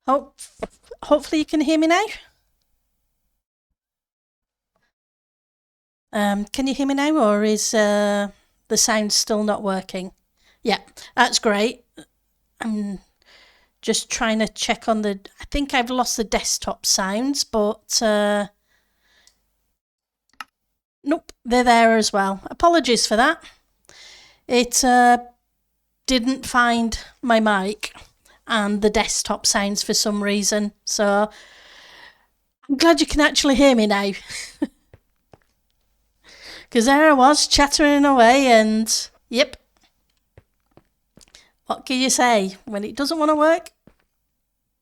Hopefully you can hear me now. Can you hear me now, or is the sound still not working? Yeah, that's great. I'm just trying to check on the. I think I've lost the desktop sounds, but nope, they're there as well. Apologies for that. It didn't find my mic and the desktop sounds for some reason. So I'm glad you can actually hear me now. Because there I was chattering away, and yep. What can you say? When it doesn't want to work,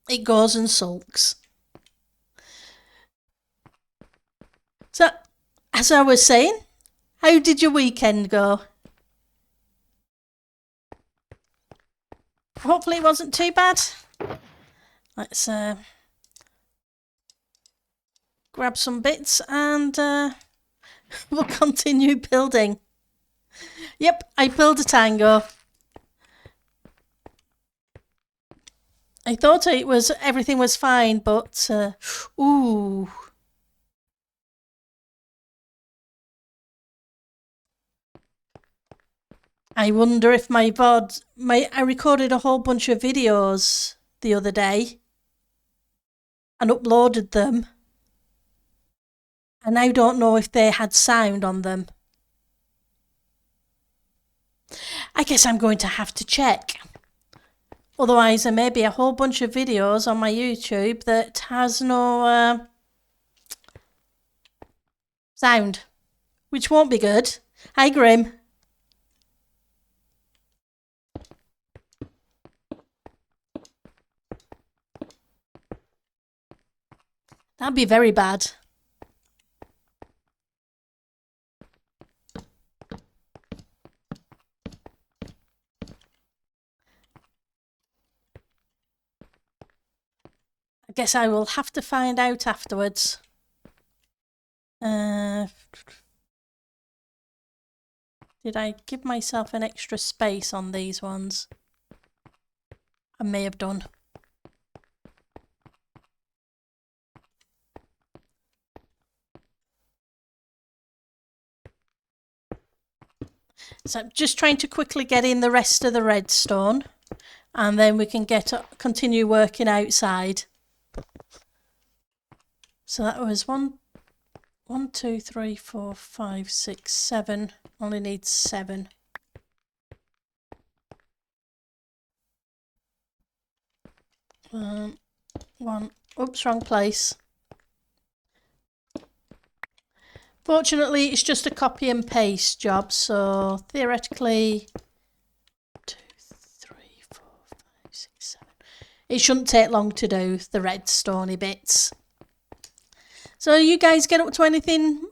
it goes and sulks. So, as I was saying, how did your weekend go? Hopefully it wasn't too bad. Let's grab some bits and we'll continue building. Yep, I built a tango. I thought everything was fine, but ooh. I wonder if my VOD, I recorded a whole bunch of videos the other day and uploaded them, and I don't know if they had sound on them. I guess I'm going to have to check. Otherwise, there may be a whole bunch of videos on my YouTube that has no sound, which won't be good. Hi, Grim. That'd be very bad. I guess I will have to find out afterwards. Did I give myself an extra space on these ones? I may have done. So I'm just trying to quickly get in the rest of the redstone, and then we can continue working outside. So that was 1, 2, 3, 4, 5, 6, 7. Only needs 7. One. Oops, wrong place. Fortunately, it's just a copy and paste job, so theoretically 2, 3, 4, 5, 6, 7. It shouldn't take long to do the redstone bits. So you guys get up to anything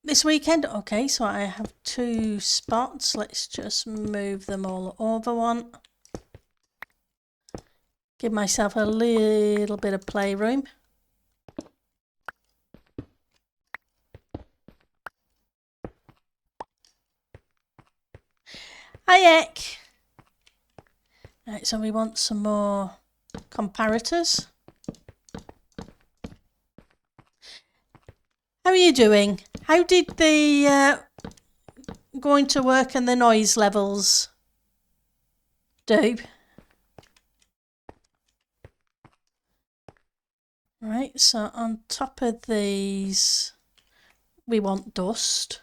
this weekend? Okay, so I have 2 spots. Let's just move them all over one. Give myself a little bit of playroom. Hi, Ek. Right, so we want some more comparators. How are you doing? How did the going to work and the noise levels do? Right, so on top of these, we want dust.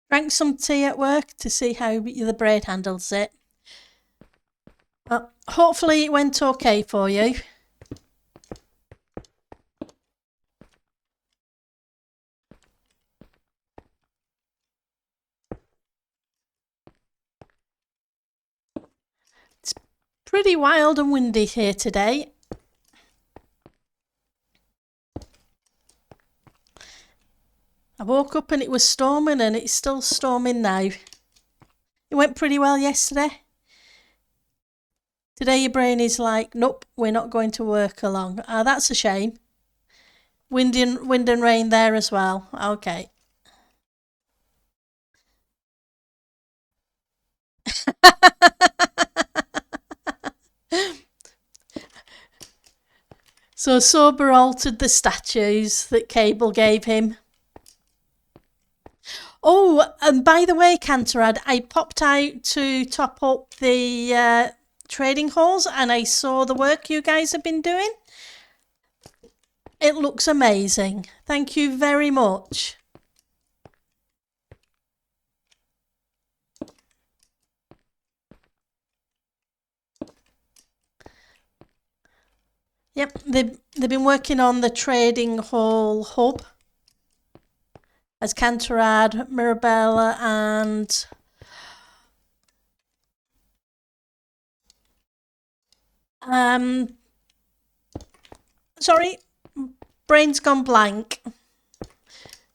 Drank some tea at work to see how the brain handles it. Well, hopefully it went okay for you. It's pretty wild and windy here today. I woke up and it was storming, and it's still storming now. It went pretty well yesterday. Today your brain is like, nope, we're not going to work along. That's a shame. Wind and rain there as well. Okay. So Sober altered the statues that Cable gave him. Oh, and by the way, Cantorad, I popped out to top up the trading halls and I saw the work you guys have been doing. It looks amazing. Thank you very much. Yep, they've been working on the trading hall hub as Cantorad, Mirabella, and sorry, brain's gone blank.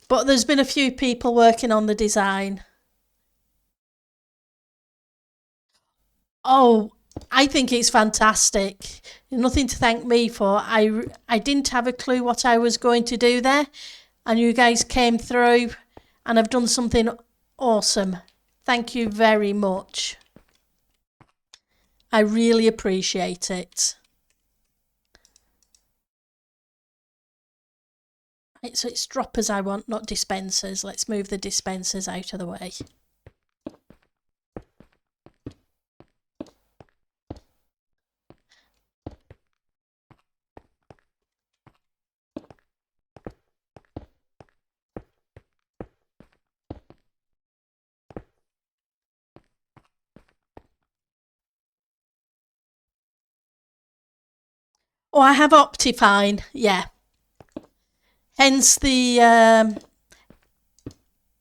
But there's been a few people working on the design. Oh, I think it's fantastic. Nothing to thank me for. I didn't have a clue what I was going to do there, and you guys came through and have done something awesome. Thank you very much. I really appreciate it. Right, so it's droppers I want, not dispensers. Let's move the dispensers out of the way. Oh, I have Optifine, yeah. Hence the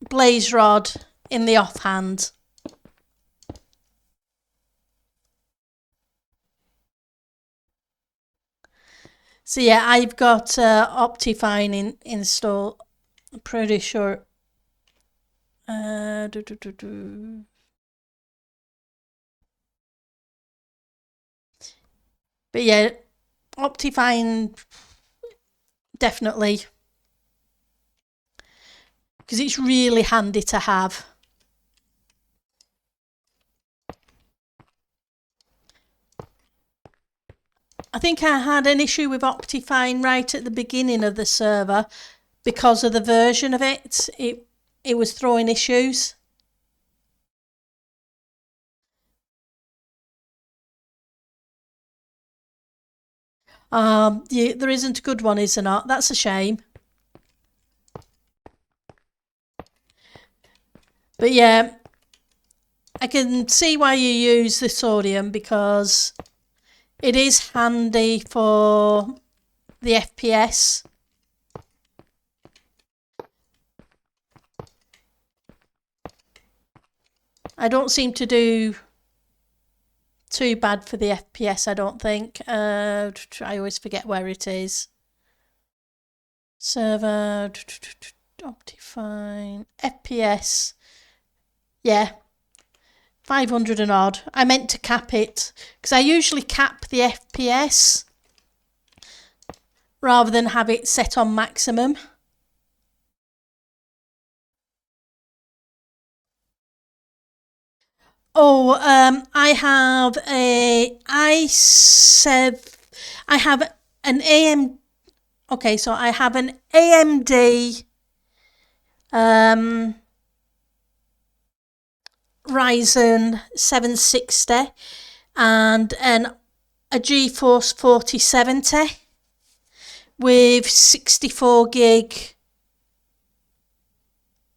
blaze rod in the offhand. So yeah, I've got Optifine installed. I'm pretty sure. But yeah, Optifine definitely, because it's really handy to have. I think I had an issue with Optifine right at the beginning of the server because of the version of it. It was throwing issues. Yeah, there isn't a good one, is there not? That's a shame. But yeah, I can see why you use the sodium because it is handy for the FPS. I don't seem to do too bad for the FPS, I don't think. I always forget where it is. Server, Optifine, FPS. Yeah, 500 and odd. I meant to cap it because I usually cap the FPS rather than have it set on maximum. Oh, I have a i7. I have an AM. Okay, so I have an AMD Ryzen 760 and a GeForce 4070 with 64 gig.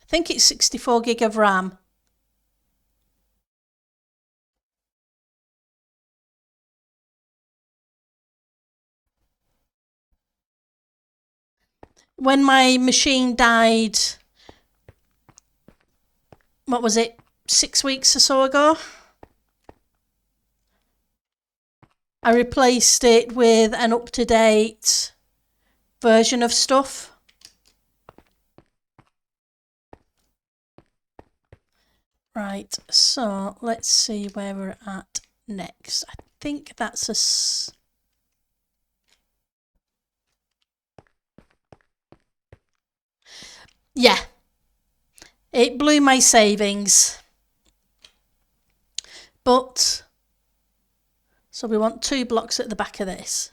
I think it's 64 gig of RAM. When my machine died, what was it, 6 weeks or so ago? I replaced it with an up-to-date version of stuff. Right, so let's see where we're at next. I think that's Yeah, it blew my savings. But, so we want 2 blocks at the back of this.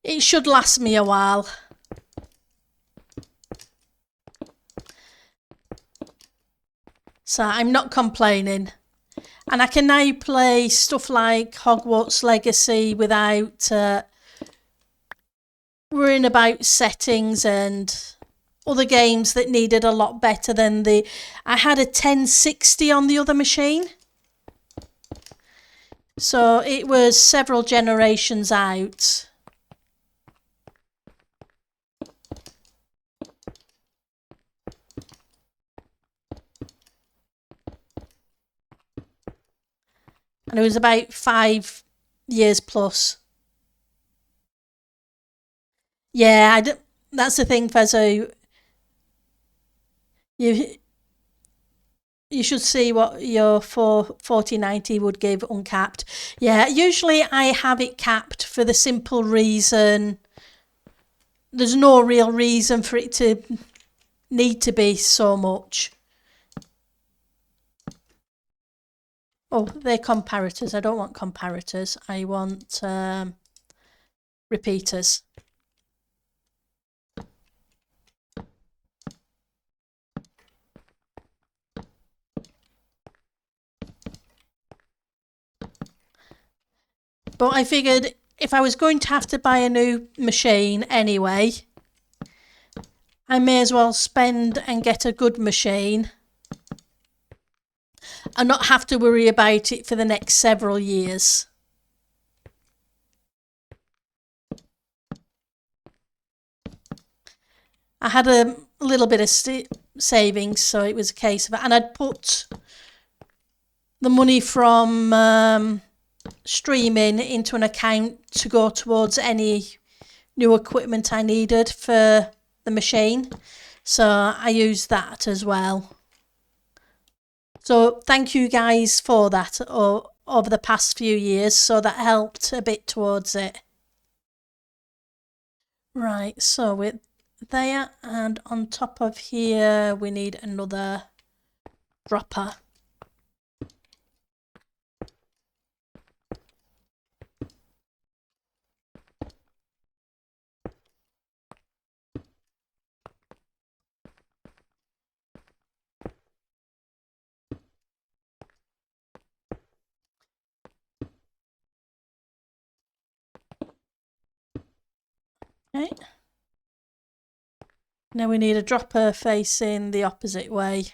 It should last me a while. So I'm not complaining. And I can now play stuff like Hogwarts Legacy without worrying about settings and other games that needed a lot better than the... I had a 1060 on the other machine. So it was several generations out. And it was about 5 years plus. Yeah, that's the thing, Fezzo. You should see what your 4090 would give uncapped. Yeah, usually I have it capped for the simple reason there's no real reason for it to need to be so much. Oh, they're comparators. I don't want comparators. I want repeaters. But I figured if I was going to have to buy a new machine anyway, I may as well spend and get a good machine and not have to worry about it for the next several years. I had a little bit of savings, so it was a case of it. And I'd put the money from streaming into an account to go towards any new equipment I needed for the machine. So I used that as well. So thank you guys for that over the past few years. So that helped a bit towards it. Right, so we're there, and on top of here we need another dropper. Okay. Now we need a dropper facing the opposite way.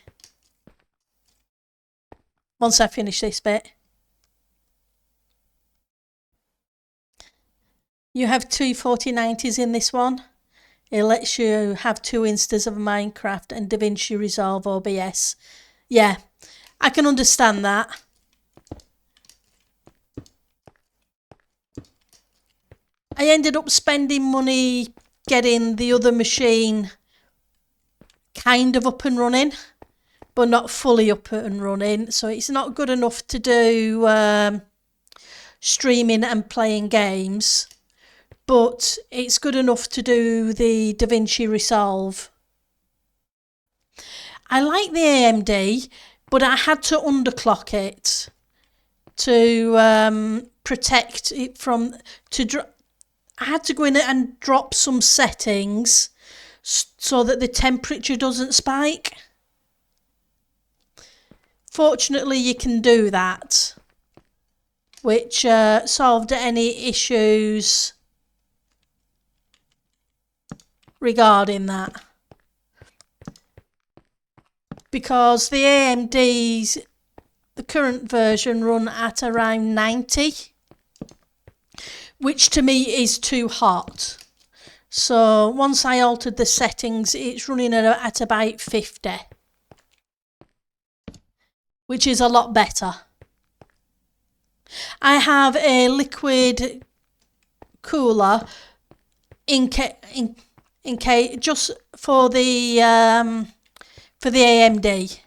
Once I finish this bit. You have two 4090s in this one. It lets you have 2 instances of Minecraft and DaVinci Resolve OBS. Yeah, I can understand that. I ended up spending money getting the other machine kind of up and running, but not fully up and running. So it's not good enough to do streaming and playing games, but it's good enough to do the DaVinci Resolve. I like the AMD, but I had to underclock it to protect it from... I had to go in and drop some settings so that the temperature doesn't spike. Fortunately, you can do that, which solved any issues regarding that. Because the AMD's, the current version, run at around 90, which to me is too hot. So once I altered the settings, it's running at about 50, which is a lot better. I have a liquid cooler just for the AMD.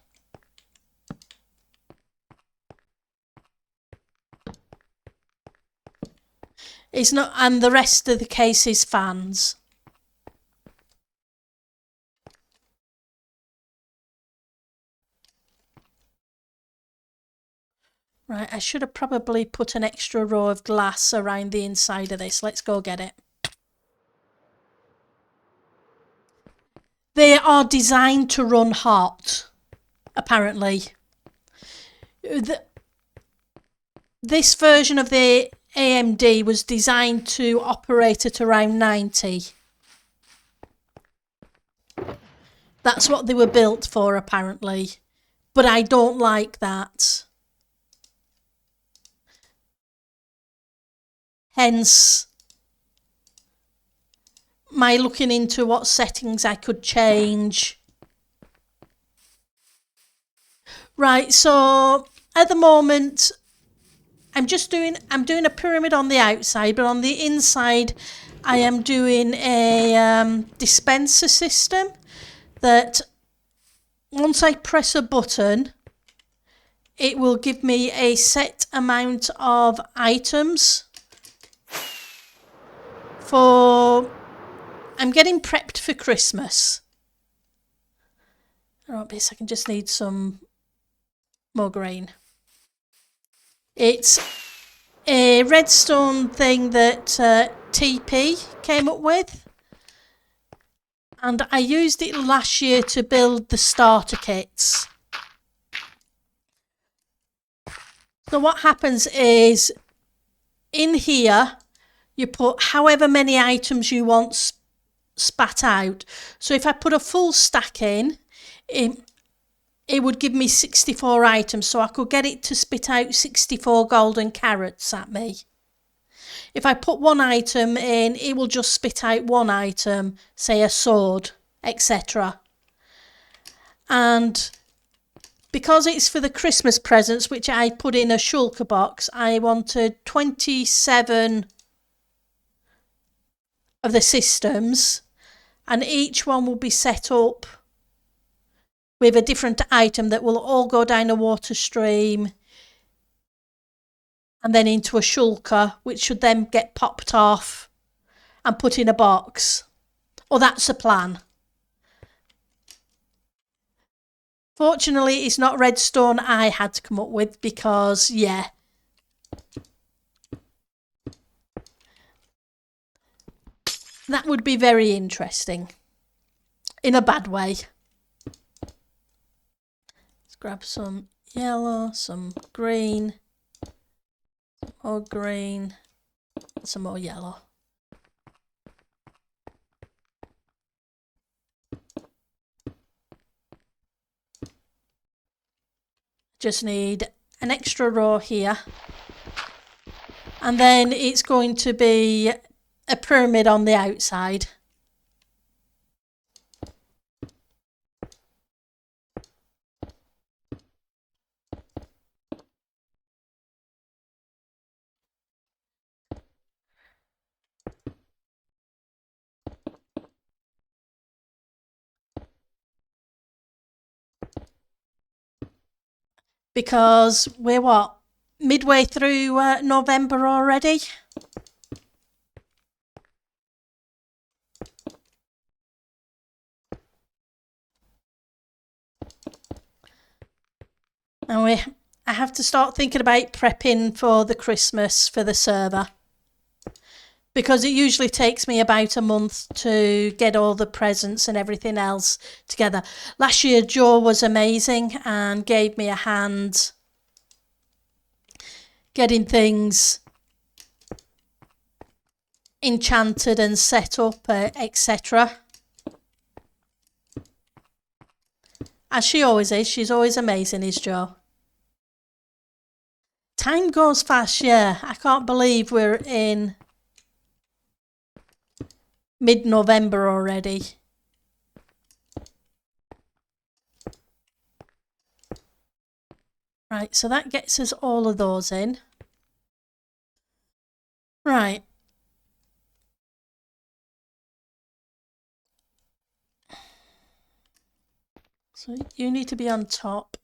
It's not, and the rest of the case is fans. Right, I should have probably put an extra row of glass around the inside of this. Let's go get it. They are designed to run hot, apparently. This version of the AMD was designed to operate at around 90. That's what they were built for, apparently. But I don't like that. Hence, my looking into what settings I could change. Right, so at the moment, I'm doing a pyramid on the outside, but on the inside, I am doing a dispenser system that once I press a button, it will give me a set amount of items I'm getting prepped for Christmas. I can just need some more grain. It's a redstone thing that TP came up with, and I used it last year to build the starter kits. So what happens is, in here, you put however many items you want spat out. So if I put a full stack in, it would give me 64 items, so I could get it to spit out 64 golden carrots at me. If I put one item in, it will just spit out one item, say a sword, etc. And because it's for the Christmas presents, which I put in a shulker box, I wanted 27 of the systems, and each one will be set up with a different item that will all go down a water stream and then into a shulker, which should then get popped off and put in a box. Or that's the plan. Fortunately, it's not redstone I had to come up with because, yeah. That would be very interesting. In a bad way. Let's grab some yellow, some green, more green, and some more yellow. Just need an extra row here. And then it's going to be a pyramid on the outside. Because we're what? Midway through November already? And I have to start thinking about prepping for the Christmas for the server. Because it usually takes me about a month to get all the presents and everything else together. Last year, Joe was amazing and gave me a hand getting things enchanted and set up, etc. As she always is. She's always amazing, is Jo. Time goes fast, yeah. I can't believe we're in mid-November already. Right, so that gets us all of those in. Right. So you need to be on top.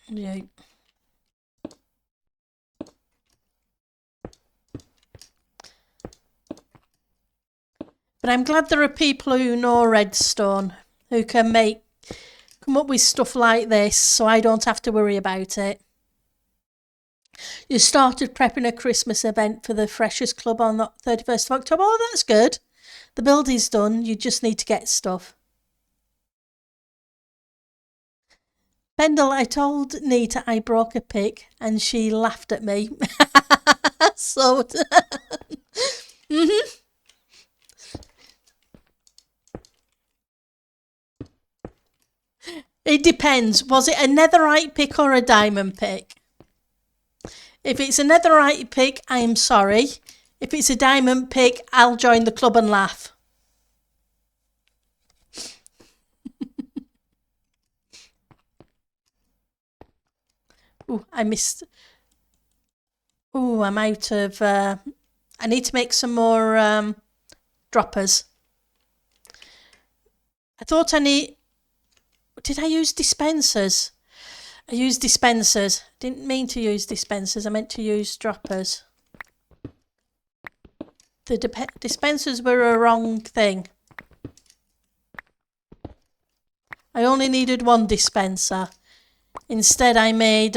Yeah. But I'm glad there are people who know redstone who can come up with stuff like this so I don't have to worry about it. You started prepping a Christmas event for the Freshers Club on the 31st of October. Oh, that's good. The build is done. You just need to get stuff. Pendle, I told Nita I broke a pick and she laughed at me. So, It depends. Was it a netherite pick or a diamond pick? If it's a netherite pick, I'm sorry. If it's a diamond pick, I'll join the club and laugh. Ooh, I missed. Ooh, I'm out of. I need to make some more droppers. I thought I need. Did I use dispensers? I used dispensers. Didn't mean to use dispensers. I meant to use droppers. The dispensers were a wrong thing. I only needed one dispenser. Instead, I made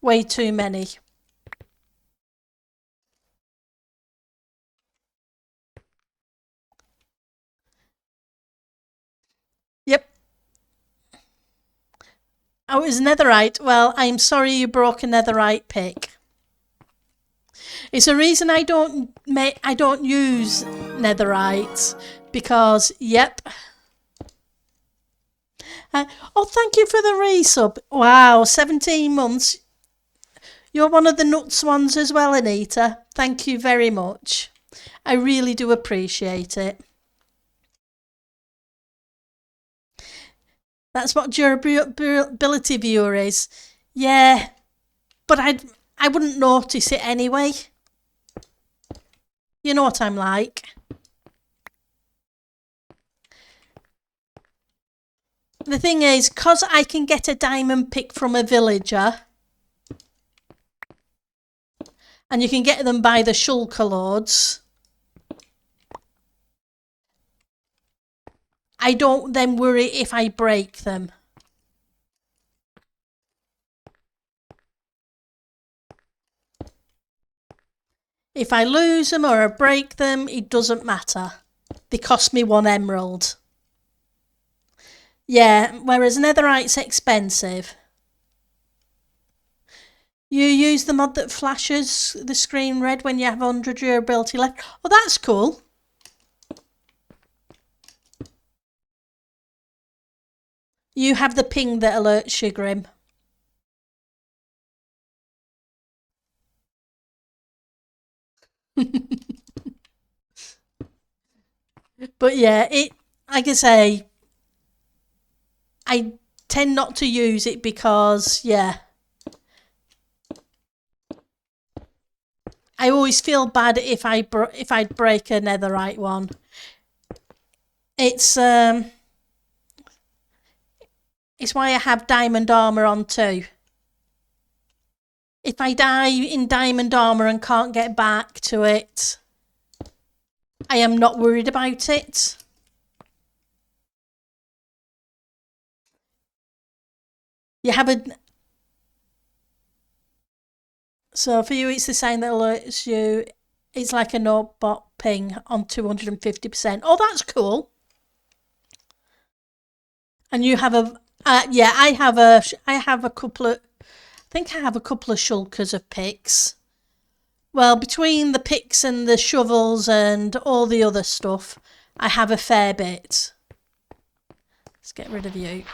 way too many. Yep. Oh, it was netherite. Well, I'm sorry you broke a netherite pick. It's a reason I don't use netherite because, yep. Oh, thank you for the resub. Wow, 17 months. You're one of the nuts ones as well, Anita. Thank you very much. I really do appreciate it. That's what durability viewer is. Yeah, but I wouldn't notice it anyway. You know what I'm like. The thing is, because I can get a diamond pick from a villager, and you can get them by the shulker loads, I don't then worry if I break them. If I lose them or I break them, it doesn't matter. They cost me 1 emerald. Yeah, whereas netherite's expensive. You use the mod that flashes the screen red when you have 100 durability left. Oh, that's cool. You have the ping that alerts you, Grim. But yeah, like I say, I tend not to use it because, yeah, I always feel bad if I break a netherite one. It's why I have diamond armor on too. If I die in diamond armor and can't get back to it, I am not worried about it. You have a... So for you, it's the same that alerts you. It's like a no-bot ping on 250%. Oh, that's cool. And you have a... yeah, I have a couple of... I think I have a couple of shulkers of picks. Well, between the picks and the shovels and all the other stuff, I have a fair bit. Let's get rid of you.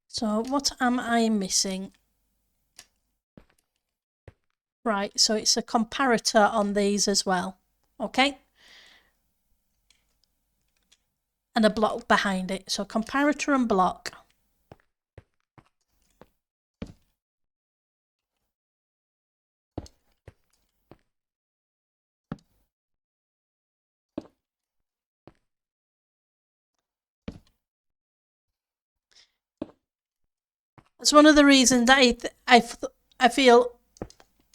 So what am I missing? Right, so it's a comparator on these as well. Okay. And a block behind it. So comparator and block. That's one of the reasons I feel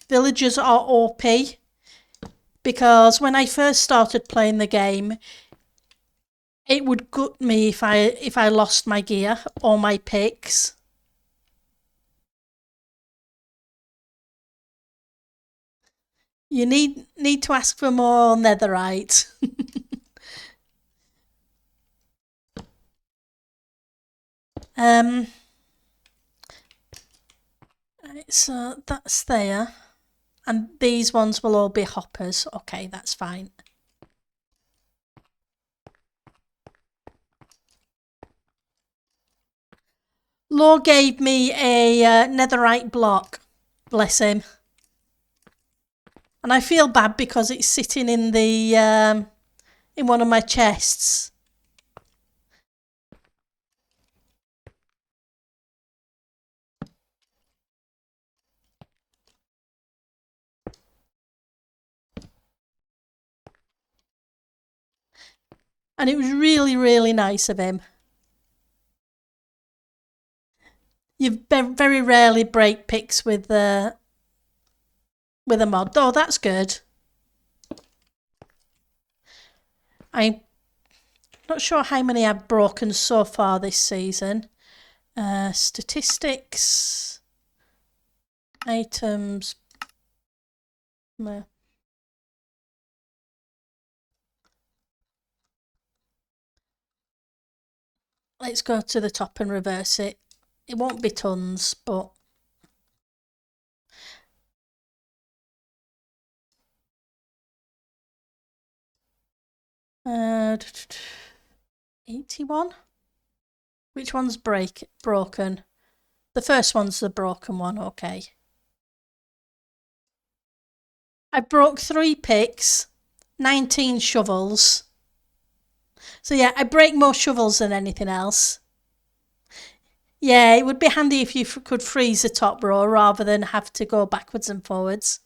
villagers are OP, because when I first started playing the game, it would gut me if I lost my gear or my picks. You need to ask for more netherite. Right, so that's there. And these ones will all be hoppers. Okay, that's fine. Law gave me a netherite block. Bless him. And I feel bad because it's sitting in the in one of my chests. And it was really, really nice of him. You very rarely break picks with a mod. Oh, that's good. I'm not sure how many I've broken so far this season. Statistics, items. Let's go to the top and reverse it. It won't be tons, but uh, 81. Which one's broken? The first one's the broken one. Okay. I broke 3 picks, 19 shovels. So yeah, I break more shovels than anything else. Yeah, it would be handy if you could freeze the top row rather than have to go backwards and forwards.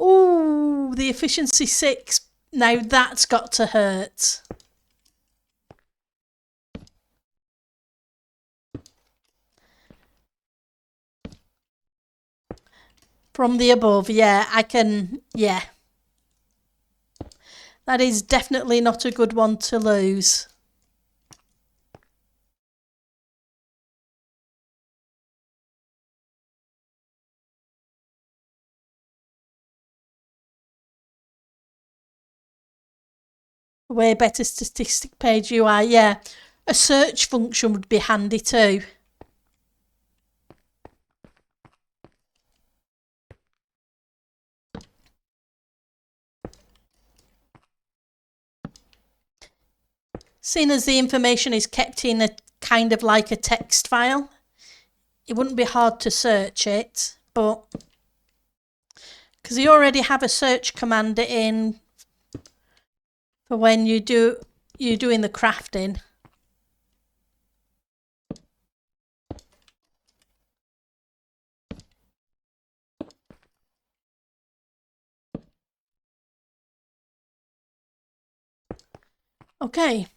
Ooh, the efficiency 6. Now that's got to hurt. From the above, yeah, I can, yeah. That is definitely not a good one to lose. Way better statistic page you are, yeah. A search function would be handy too. Seeing as the information is kept in a kind of like a text file, it wouldn't be hard to search it, but because you already have a search command in for when you're doing the crafting. Okay,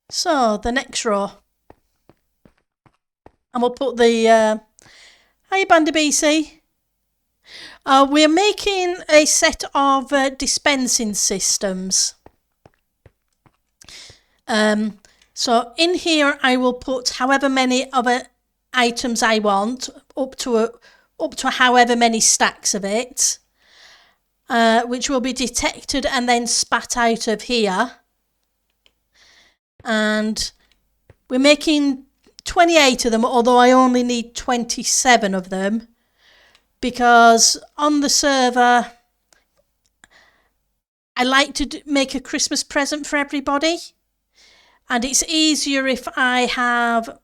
so the next row, and we'll put the hi Bandy BC. We're making a set of dispensing systems. So in here I will put however many other items I want, up to however many stacks of it, which will be detected and then spat out of here. And we're making 28 of them, although I only need 27 of them, because on the server I like to make a Christmas present for everybody, and it's easier if I have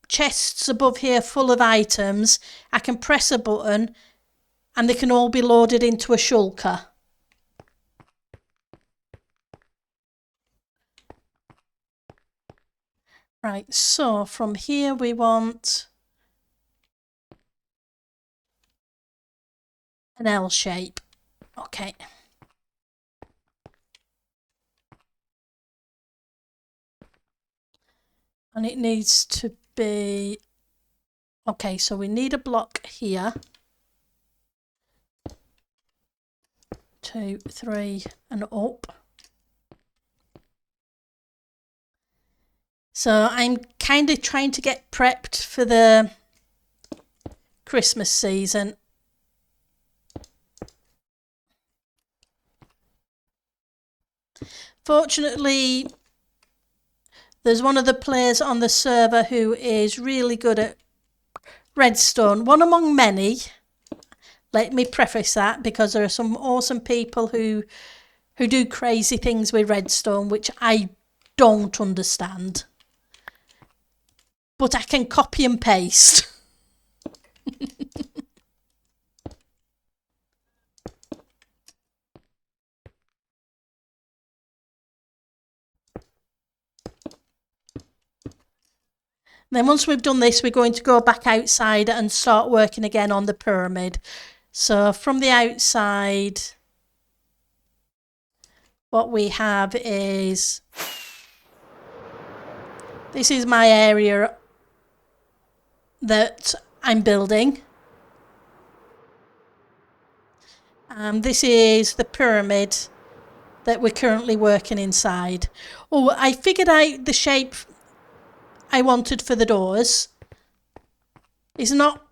chests above here full of items. I can press a button and they can all be loaded into a shulker. Right, so from here we want an L shape. Okay. And it needs to be, okay, so we need a block here. 2, 3 and up. So I'm kind of trying to get prepped for the Christmas season. Fortunately, there's one of the players on the server who is really good at redstone. One among many. Let me preface that, because there are some awesome people who do crazy things with redstone, which I don't understand. But I can copy and paste. Then once we've done this, we're going to go back outside and start working again on the pyramid. So from the outside, what we have is, this is my area that I'm building. This is the pyramid that we're currently working inside. Oh, I figured out the shape I wanted for the doors. It's not,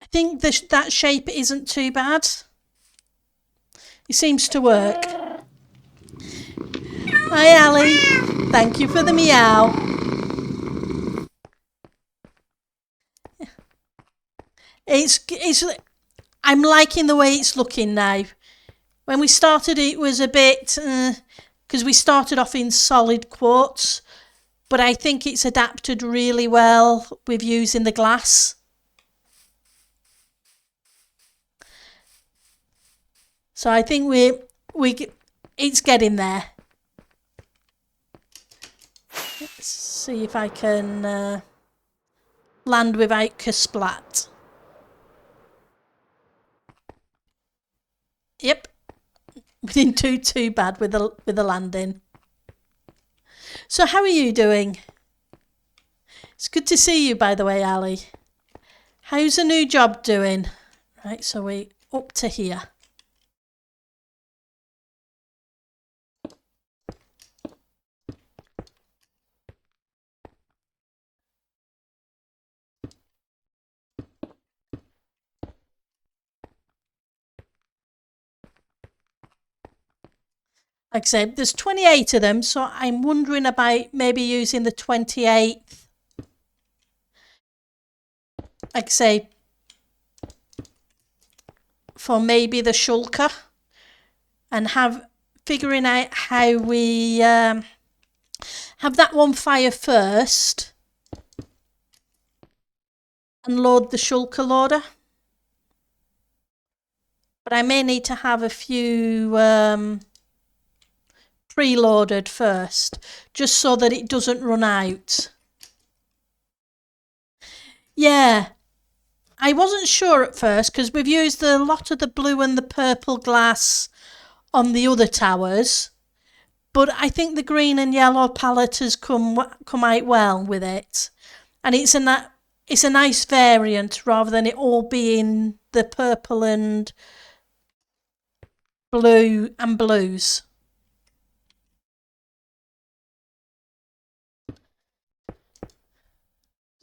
I think that shape isn't too bad. It seems to work. Hi Ali, thank you for the meow. I'm liking the way it's looking now. When we started it was a bit, because we started off in solid quartz, but I think it's adapted really well with using the glass. So I think it's getting there. Let's see if I can land without kersplat. Yep, we didn't do too bad with the landing. So how are you doing? It's good to see you, by the way, Ali. How's the new job doing? Right, so we're up to here. Like I said, there's 28 of them, so I'm wondering about maybe using the 28th. Like I say, for maybe the shulker, and figuring out how we have that one fire first and load the shulker loader. But I may need to have a few preloaded first, just so that it doesn't run out. Yeah, I wasn't sure at first, because we've used a lot of the blue and the purple glass on the other towers, but I think the green and yellow palette has come out well with it, and it's a nice variant rather than it all being the purple and blue and blues.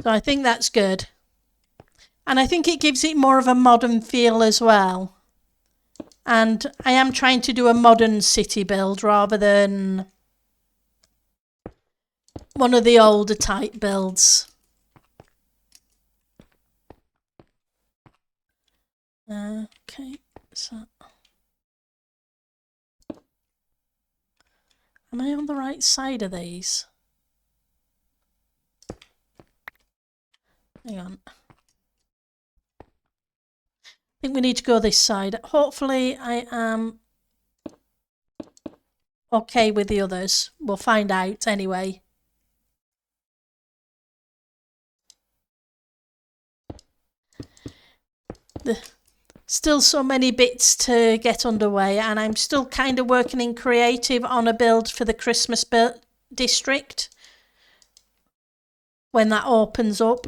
So I think that's good. And I think it gives it more of a modern feel as well. And I am trying to do a modern city build rather than one of the older type builds. Okay, so am I on the right side of these? Hang on. I think we need to go this side. Hopefully I am okay with the others. We'll find out anyway. Still so many bits to get underway, and I'm still kind of working in creative on a build for the Christmas district when that opens up.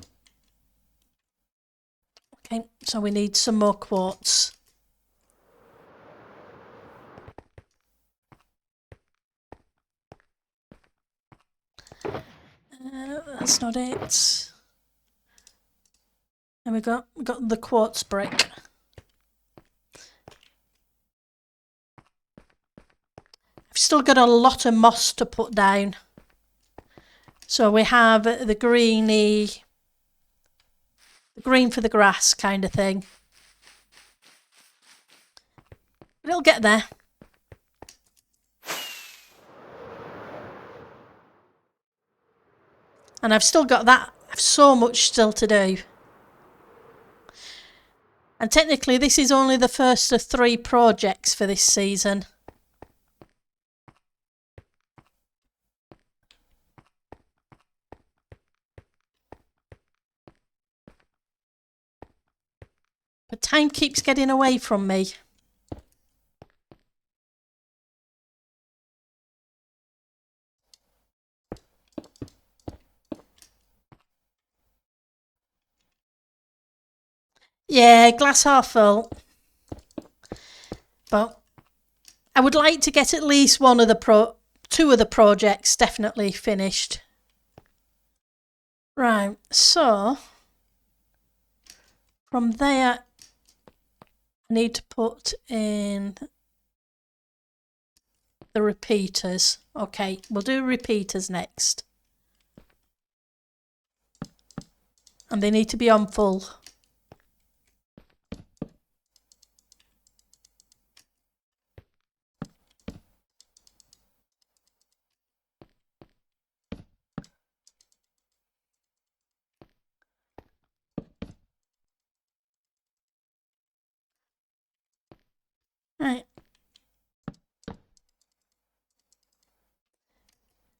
Okay, so we need some more quartz. That's not it. And we got the quartz brick. I've still got a lot of moss to put down. So we have the green for the grass kind of thing. But it'll get there. And I've still got that. I've so much still to do. And technically this is only the first of 3 projects for this season. But time keeps getting away from me. Yeah, glass half full. But I would like to get at least two of the projects definitely finished. Right, so from there I need to put in the repeaters. Okay, we'll do repeaters next. And they need to be on full. Right.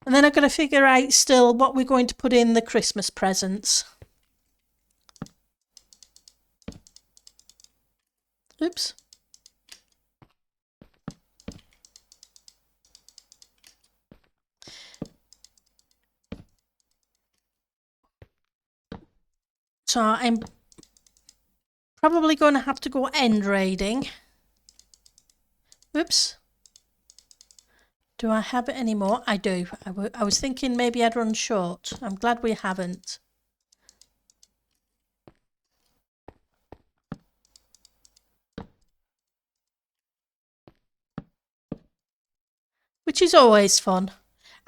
And then I've got to figure out still what we're going to put in the Christmas presents. Oops. So I'm probably going to have to go end raiding. Oops. Do I have it anymore? I do. I was thinking maybe I'd run short. I'm glad we haven't. Which is always fun.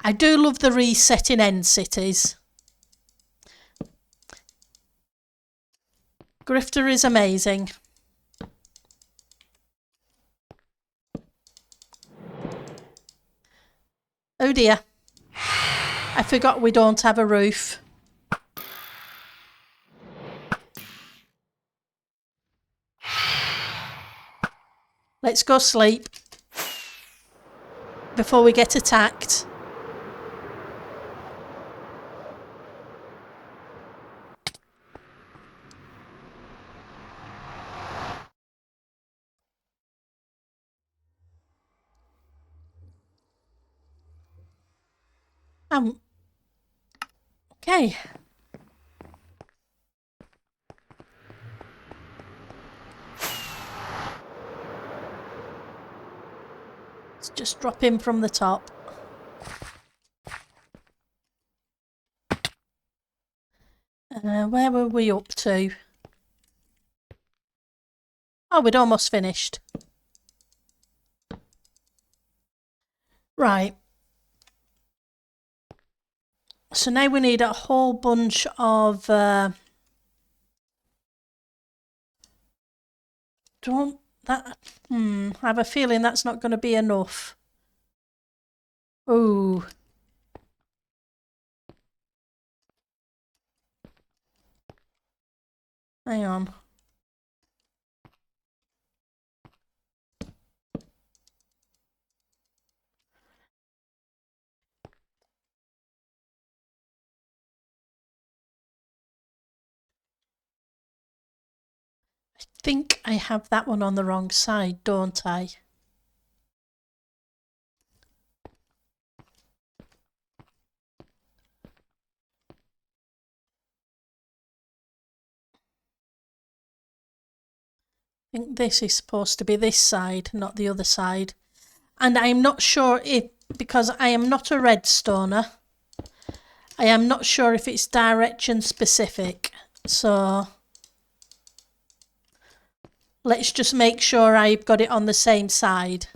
I do love the resetting end cities. Grifter is amazing. Oh dear. I forgot we don't have a roof. Let's go sleep before we get attacked. Okay. Let's just drop in from the top. Where were we up to? Oh, we'd almost finished. Right. So now we need a whole bunch of... I have a feeling that's not going to be enough. Ooh. Hang on. I think I have that one on the wrong side, don't I? I think this is supposed to be this side, not the other side. And I'm not sure if, because I am not a redstoner, I am not sure if it's direction specific, so let's just make sure I've got it on the same side.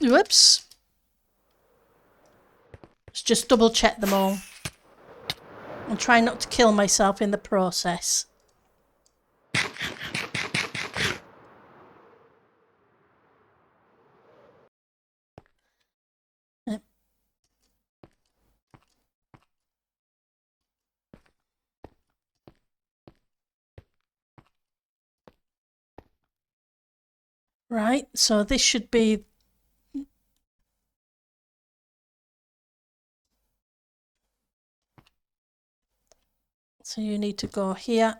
Whoops. Let's just double check them all. I'll try not to kill myself in the process. Yep. Right, so this should be... So you need to go here.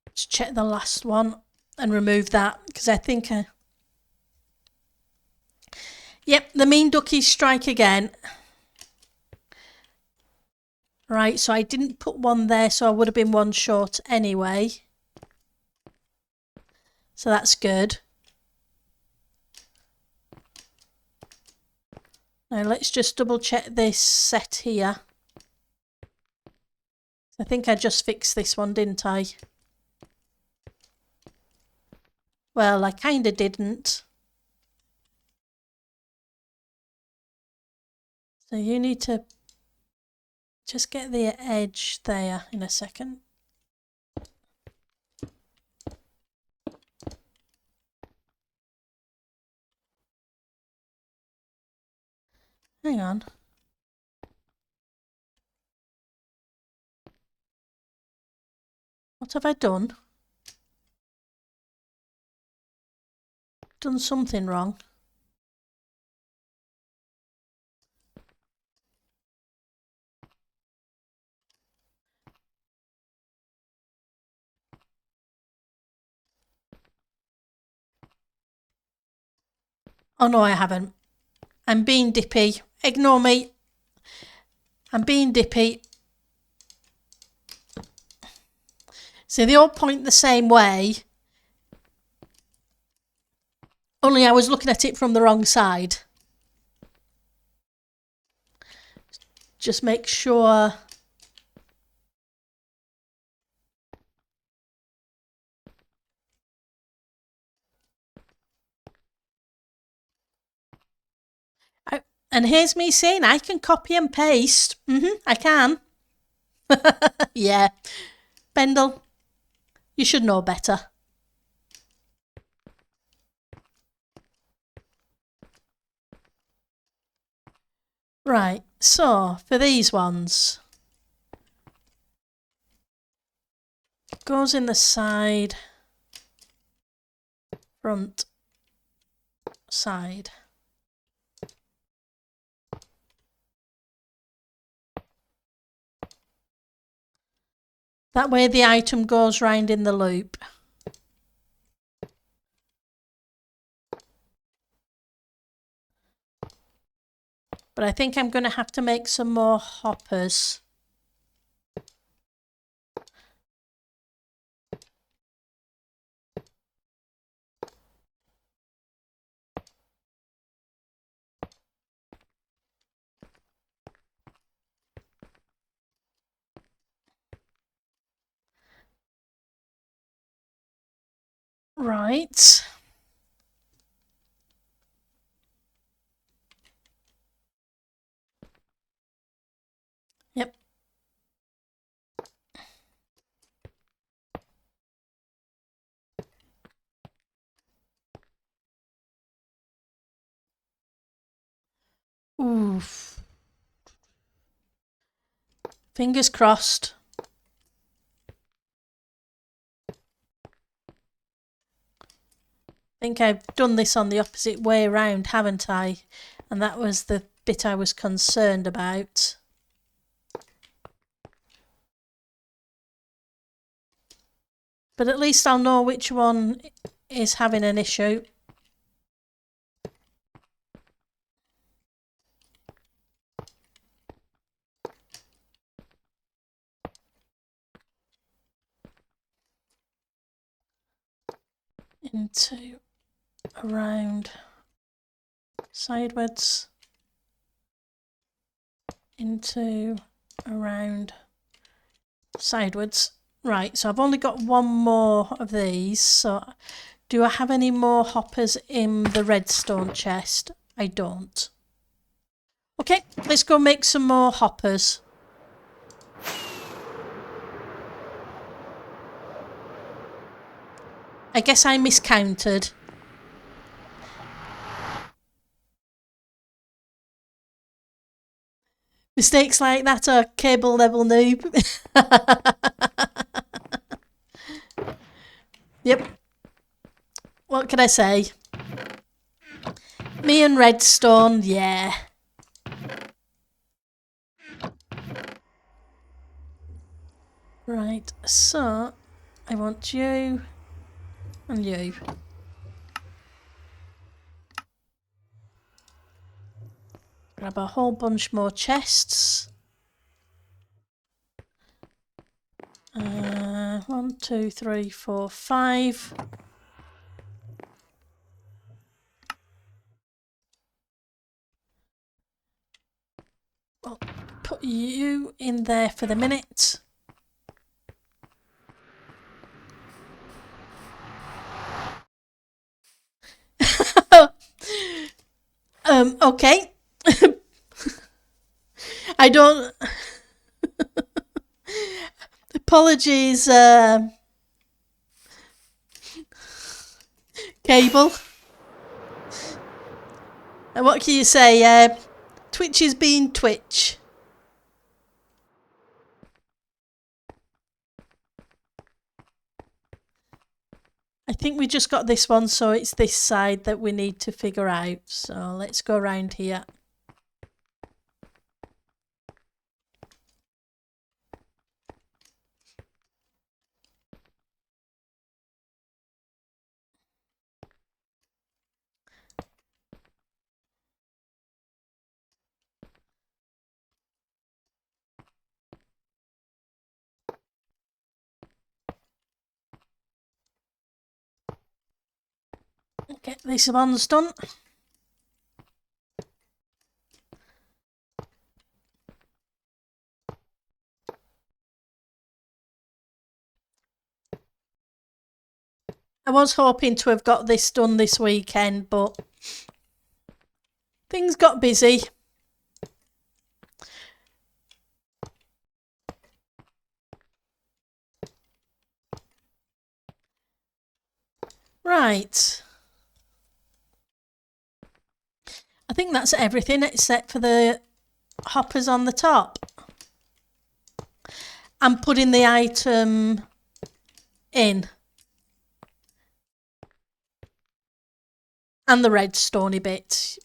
Let's check the last one and remove that, because I think yep, the mean duckies strike again. Right, so I didn't put one there, so I would have been one short anyway. So that's good. Now let's just double check this set here. I think I just fixed this one, didn't I? Well, I kind of didn't. So you need to just get the edge there in a second. Hang on. What have I done? Done something wrong. Oh no, I haven't. I'm being dippy. Ignore me. I'm being dippy. So they all point the same way. Only I was looking at it from the wrong side. Just make sure. And here's me saying I can copy and paste. I can. Yeah. Bendel, you should know better. Right, so for these ones, it goes in the side, front, side. That way the item goes round in the loop. But I think I'm going to have to make some more hoppers. Right. Yep. Oof. Fingers crossed. I think I've done this on the opposite way around, haven't I? And that was the bit I was concerned about. But at least I'll know which one is having an issue. Into, around, sideways, into, around, sideways. Right, so I've only got one more of these. So do I have any more hoppers in the redstone chest? I don't. Okay, let's go make some more hoppers. I guess I miscounted. Mistakes like that are cable level noob. Yep. What can I say? Me and redstone, yeah. Right, so I want you and you. Grab a whole bunch more chests. 1, 2, 3, 4, 5. Well, put you in there for the minute. Okay. I don't. Apologies, cable. What can you say? Twitch is being Twitch. I think we just got this one, so it's this side that we need to figure out. So let's go around here. Okay, this one's done. I was hoping to have got this done this weekend, but things got busy. Right. I think that's everything except for the hoppers on the top. I'm putting the item in. And the redstone bit.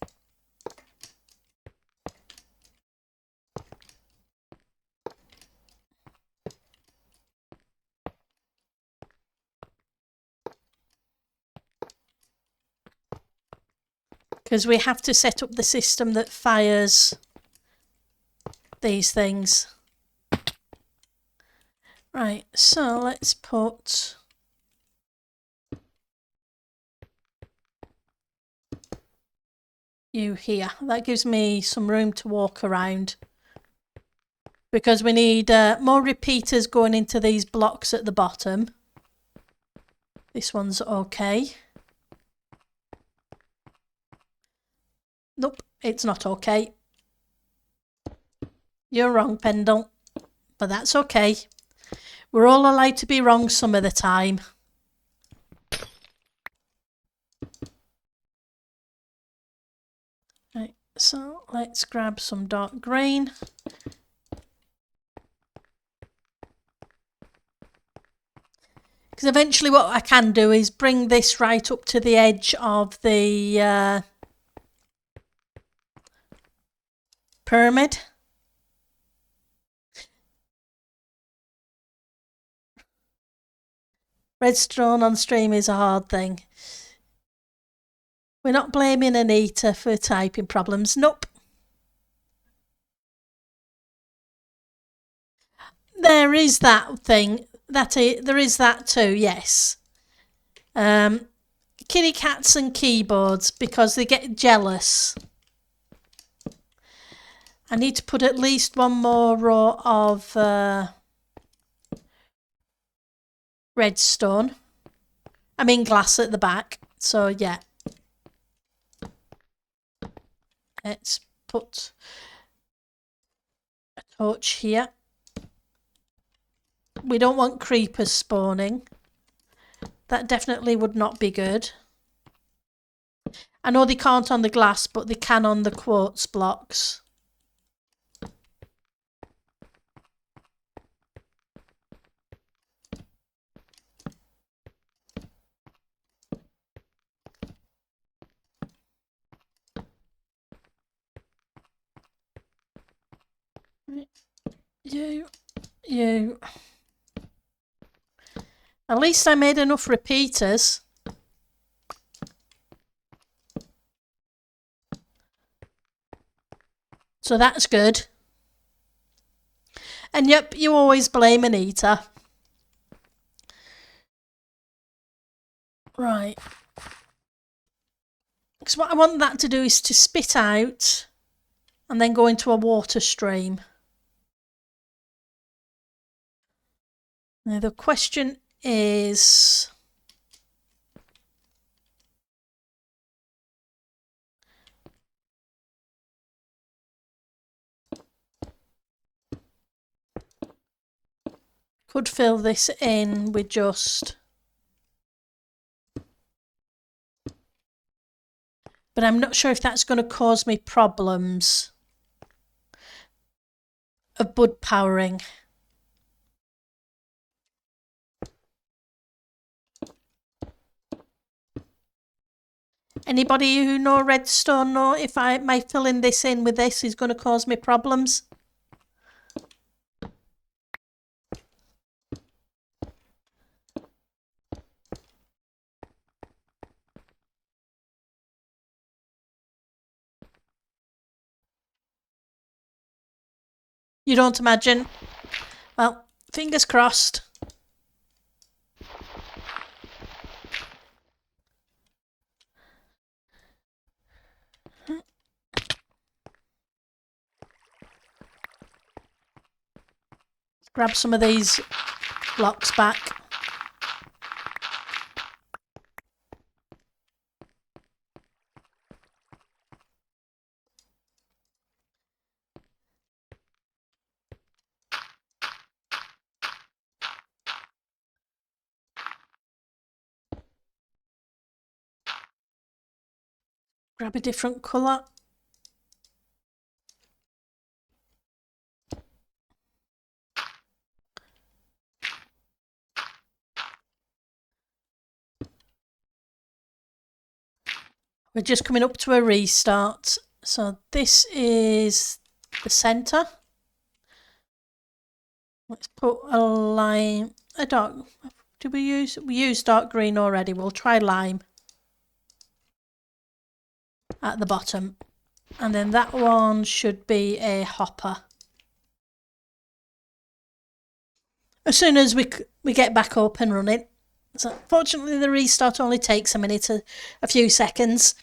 Because we have to set up the system that fires these things. Right, so let's put you here. That gives me some room to walk around. Because we need more repeaters going into these blocks at the bottom. This one's okay. Nope, it's not okay. You're wrong, Pendle. But that's okay. We're all allowed to be wrong some of the time. Right, so let's grab some dark green. Because eventually what I can do is bring this right up to the edge of the pyramid. Redstone on stream is a hard thing. We're not blaming Anita for typing problems. Nope. There is that thing. There is that too, yes. Kitty cats and keyboards, because they get jealous. I need to put at least one more row of redstone. I mean glass at the back. So yeah. Let's put a torch here. We don't want creepers spawning. That definitely would not be good. I know they can't on the glass, but they can on the quartz blocks. You. At least I made enough repeaters. So that's good. And yep, you always blame Anita. Right. Because what I want that to do is to spit out and then go into a water stream. Now the question is... Could fill this in with just... But I'm not sure if that's going to cause me problems of bud powering. Anybody who know redstone know if my filling this in with this is going to cause me problems? You don't imagine? Well, fingers crossed. Grab some of these blocks back. Grab a different colour. We're just coming up to a restart. So this is the centre. Let's put a lime, a dark, did we used dark green already. We'll try lime at the bottom. And then that one should be a hopper. As soon as we get back up and running. So fortunately the restart only takes a minute, a few seconds.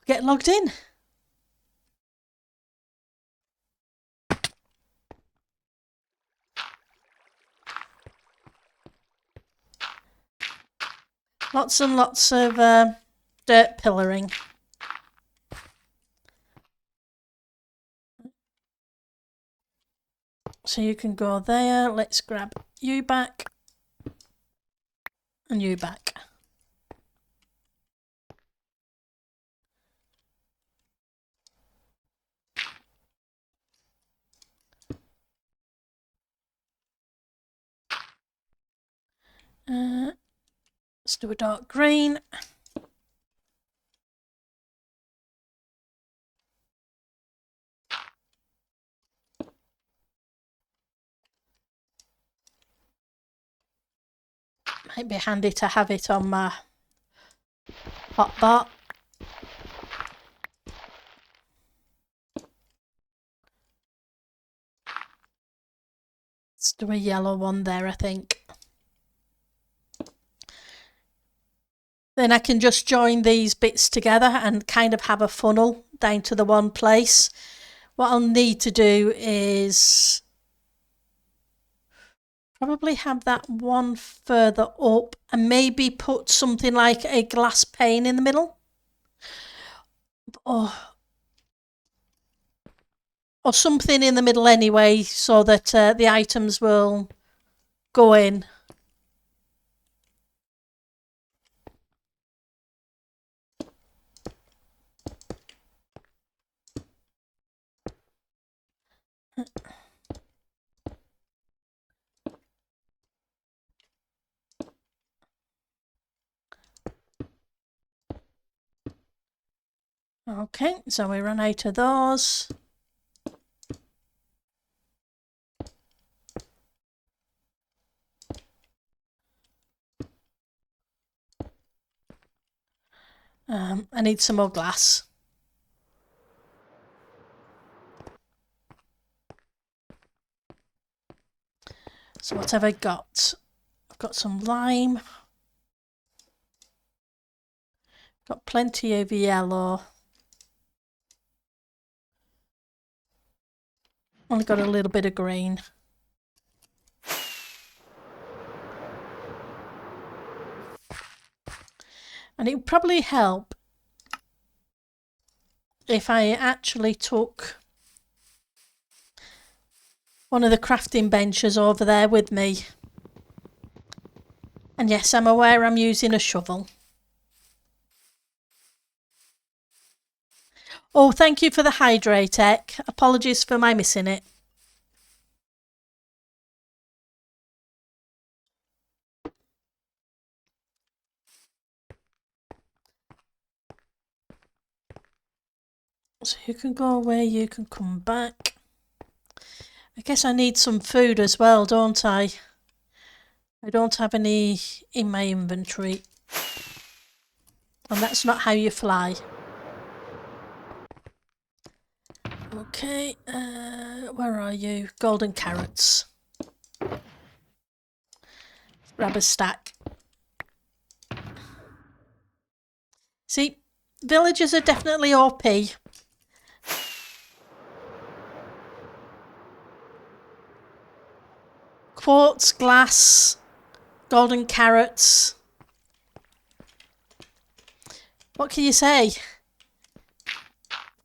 Get logged in. Lots and lots of dirt pillaring. So you can go there. Let's grab you back and you back. Let's do a dark green. Might be handy to have it on my hotbar. Let's do a yellow one there, I think. Then I can just join these bits together and kind of have a funnel down to the one place. What I'll need to do is probably have that one further up and maybe put something like a glass pane in the middle. Or something in the middle anyway, so that the items will go in. Okay, so we run out of those. I need some more glass. So what have I got? I've got some lime. Got plenty of yellow. Only got a little bit of green. And it would probably help if I actually took one of the crafting benches over there with me. And yes, I'm aware I'm using a shovel. Oh, thank you for the hydrate, Ek. Apologies for my missing it. So you can go away, you can come back. I guess I need some food as well, don't I? I don't have any in my inventory. And that's not how you fly. Okay, where are you? Golden carrots. Grab a stack. See, villagers are definitely OP. Quartz, glass, golden carrots. What can you say?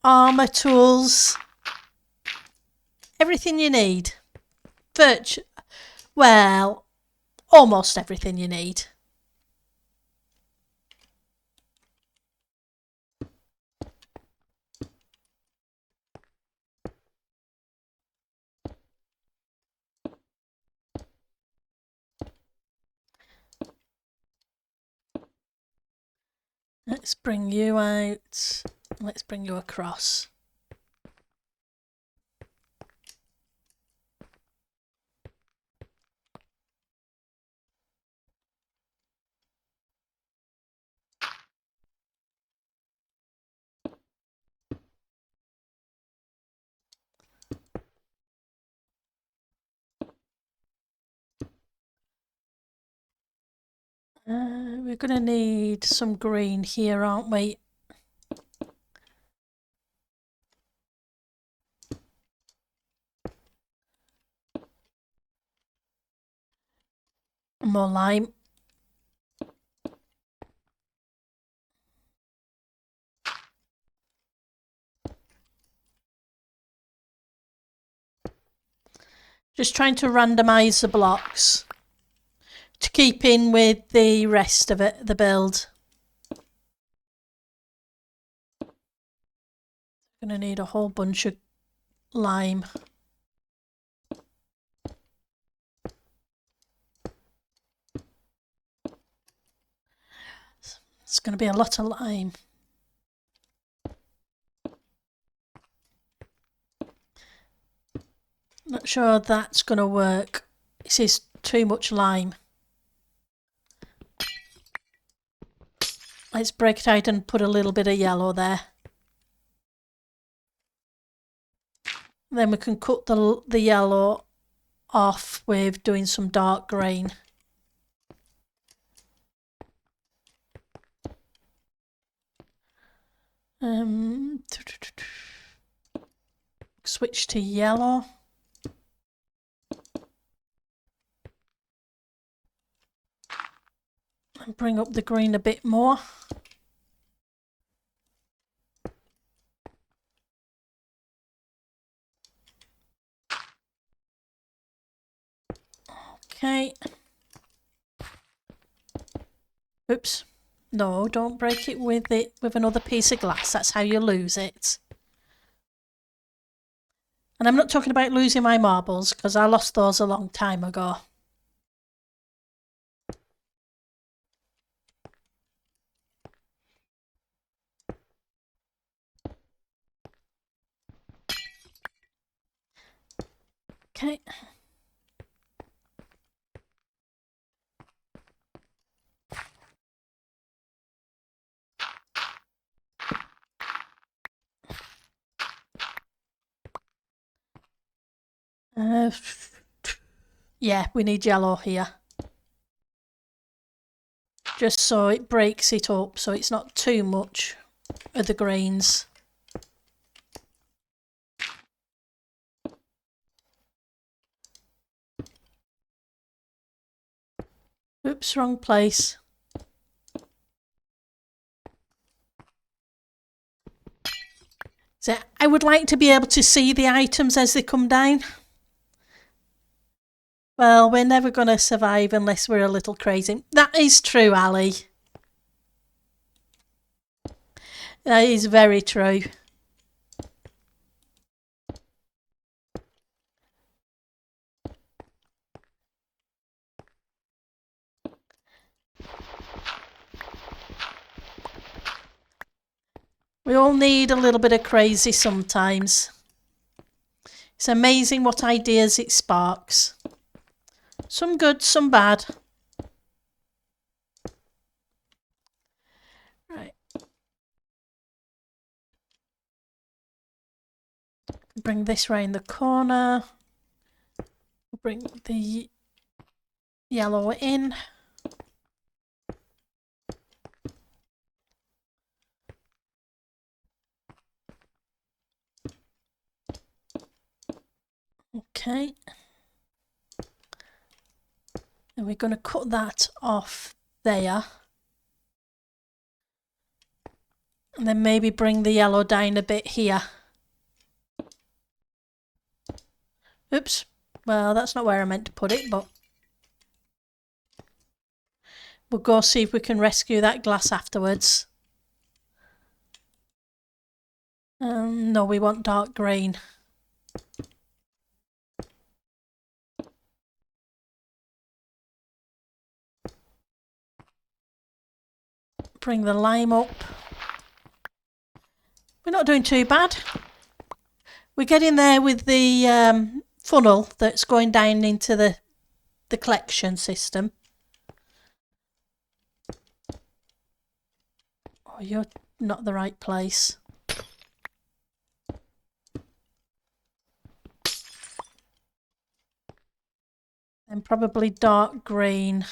Armour, tools. Everything you need. Well, almost everything you need. Let's bring you out. Let's bring you across. We're going to need some green here, aren't we? More lime. Just trying to randomise the blocks to keep in with the rest of it, the build. Going to need a whole bunch of lime. It's going to be a lot of lime. Not sure that's going to work. This is too much lime. Let's break it out and put a little bit of yellow there. Then we can cut the yellow off with doing some dark green. Switch to yellow. And bring up the green a bit more. Okay. Oops. No, don't break it with another piece of glass. That's how you lose it. And I'm not talking about losing my marbles, because I lost those a long time ago. Okay. Yeah, we need yellow here. Just so it breaks it up, so it's not too much of the greens. Oops, wrong place. So I would like to be able to see the items as they come down. Well, we're never going to survive unless we're a little crazy. That is true, Ali. That is very true. We all need a little bit of crazy sometimes. It's amazing what ideas it sparks. Some good, some bad. Right. Bring this round the corner. Bring the yellow in. Okay. And we're going to cut that off there. And then maybe bring the yellow down a bit here. Oops. Well, that's not where I meant to put it, but we'll go see if we can rescue that glass afterwards. No, we want dark green. Bring the lime up. We're not doing too bad. We're getting there with the funnel that's going down into the collection system. Oh, you're not the right place. And probably dark green.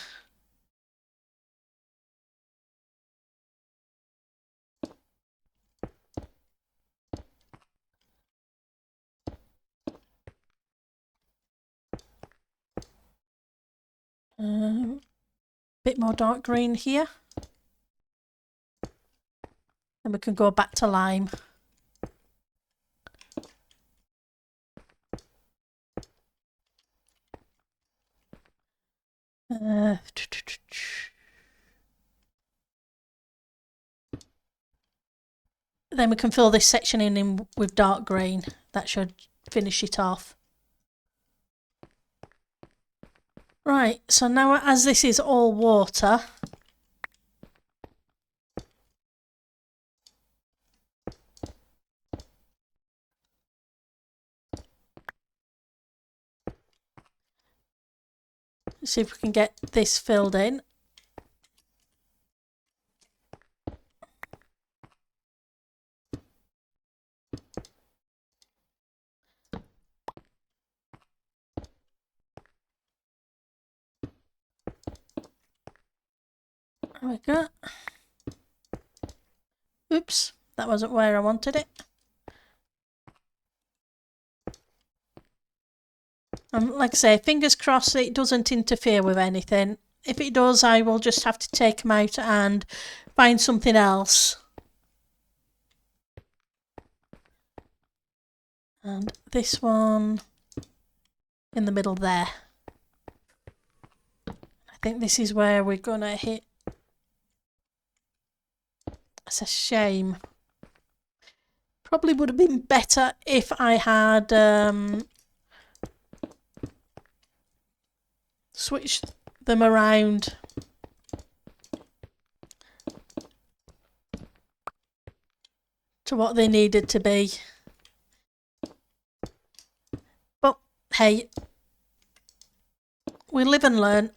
Bit more dark green here. And we can go back to lime. Then we can fill this section in with dark green. That should finish it off. Right, so now as this is all water, See if we can get this filled in. There we go. Oops, that wasn't where I wanted it. Like I say, fingers crossed it doesn't interfere with anything. If it does, I will just have to take them out and find something else. And this one in the middle there. I think this is where we're gonna hit. It's a shame. Probably would have been better if I had switched them around. To what they needed to be. But hey, we live and learn.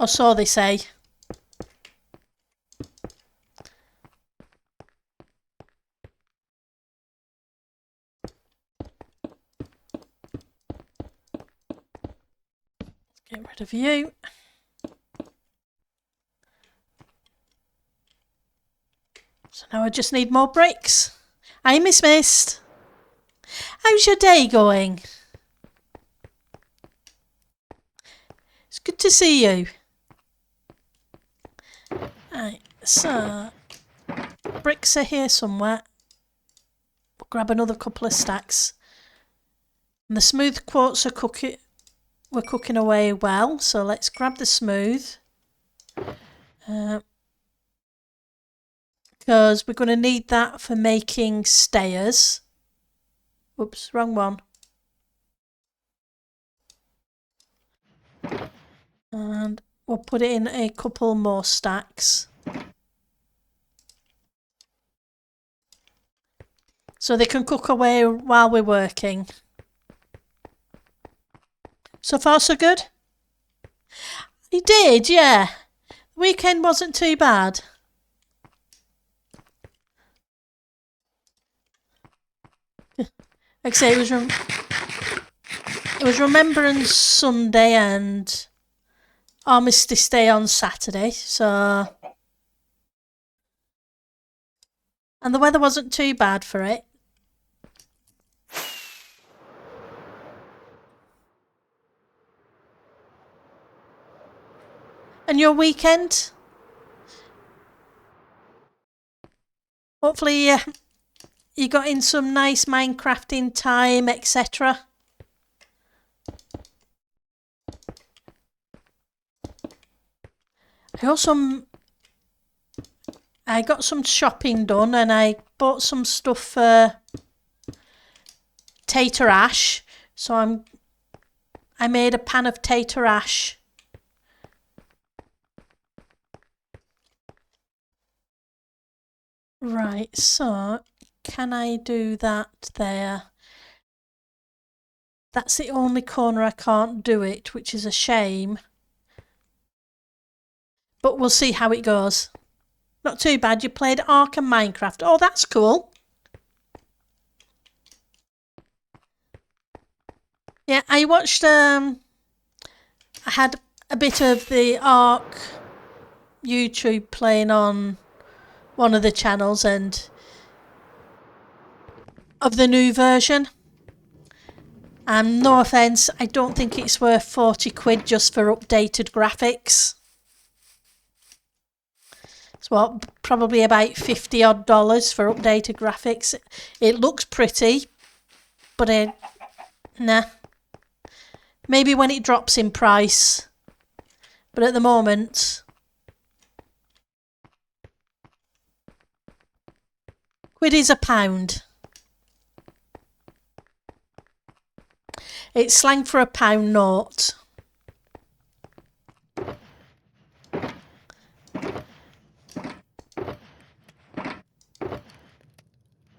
Or so they say. Get rid of you. So now I just need more bricks. Hi, Miss Mist. How's your day going? It's good to see you. Right, so bricks are here somewhere. We'll grab another couple of stacks. And the smooth quartz are cooking. We're cooking away well, so let's grab the smooth. Because we're going to need that for making stairs. Oops, wrong one. And we'll put it in a couple more stacks. So they can cook away while we're working. So far so good? You did, yeah. The weekend wasn't too bad. Like I say, it was Remembrance Sunday and Armistice Day on Saturday, so... And the weather wasn't too bad for it. And your weekend? Hopefully you got in some nice Minecrafting time, etc. I got some shopping done and I bought some stuff for tater ash. So I made a pan of tater ash. Right, so can I do that there? That's the only corner I can't do it, which is a shame. But we'll see how it goes. Not too bad. You played Ark and Minecraft. Oh, that's cool. Yeah, I watched, I had a bit of the Ark YouTube playing on one of the channels and of the new version. And no offence, I don't think it's worth 40 quid just for updated graphics. It's what, probably about $50 odd for updated graphics. It looks pretty, but nah. Maybe when it drops in price. But at the moment, quid is a pound. It's slang for a pound note.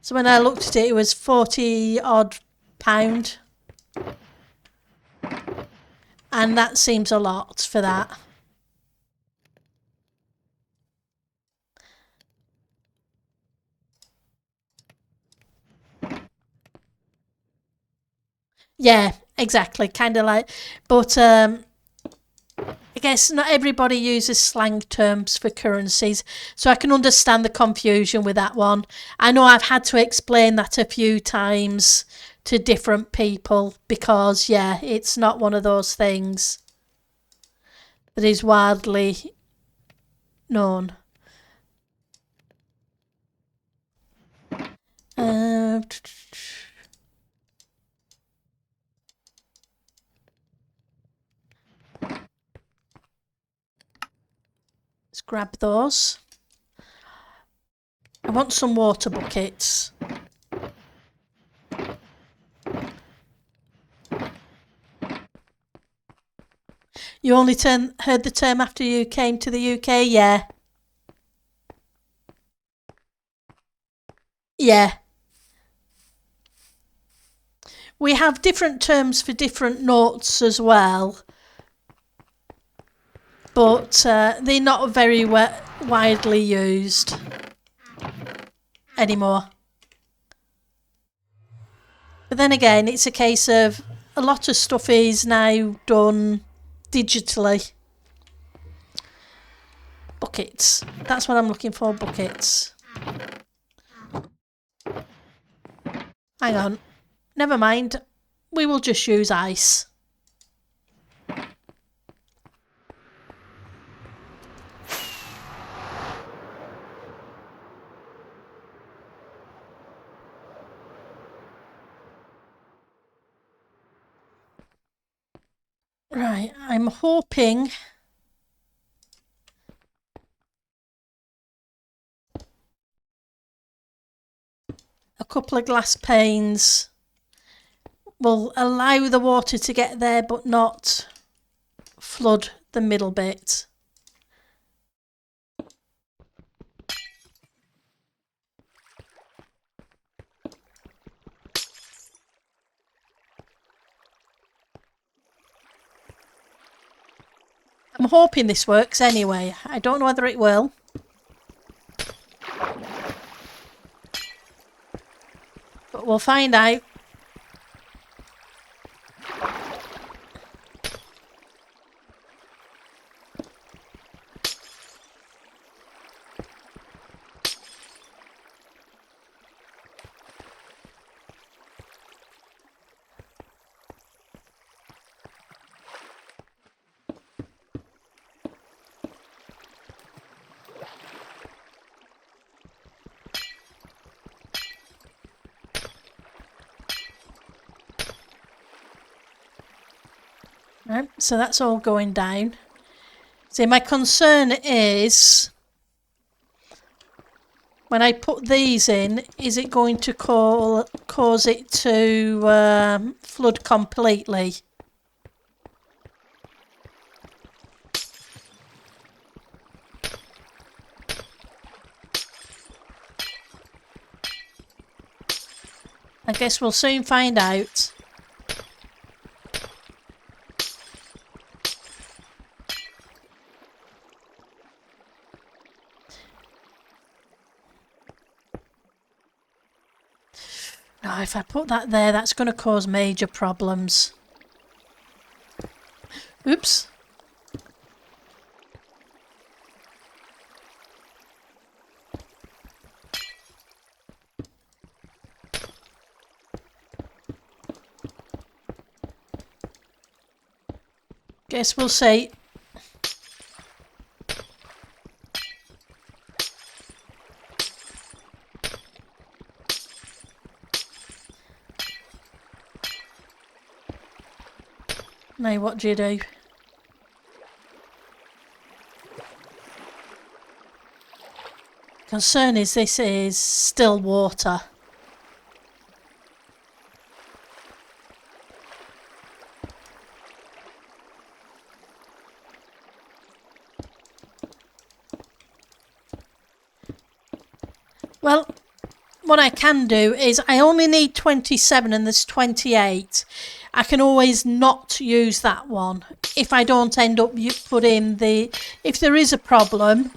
So when I looked at it, it was 40 odd pound. And that seems a lot for that. Yeah, exactly. Kind of like, but I guess not everybody uses slang terms for currencies, so I can understand the confusion with that one. I know I've had to explain that a few times to different people because, yeah, it's not one of those things that is widely known. Let's grab those. I want some water buckets. You only heard the term after you came to the UK? Yeah. Yeah. We have different terms for different notes as well, but they're not very widely used anymore. But then again, it's a case of a lot of stuff is now done digitally. Buckets. That's what I'm looking for, buckets. Hang on. Never mind. We will just use ice. Right, I'm hoping a couple of glass panes will allow the water to get there but not flood the middle bit. I'm hoping this works anyway. I don't know whether it will. But we'll find out. Right, so that's all going down. See, my concern is when I put these in, is it going to cause it to flood completely? I guess we'll soon find out. Now, if I put that there, that's going to cause major problems. Oops. Guess we'll see. Now what do you do? Concern is this is still water. Well, what I can do is I only need 27 and there's 28. I can always not use that one if I don't end up putting the... If there is a problem,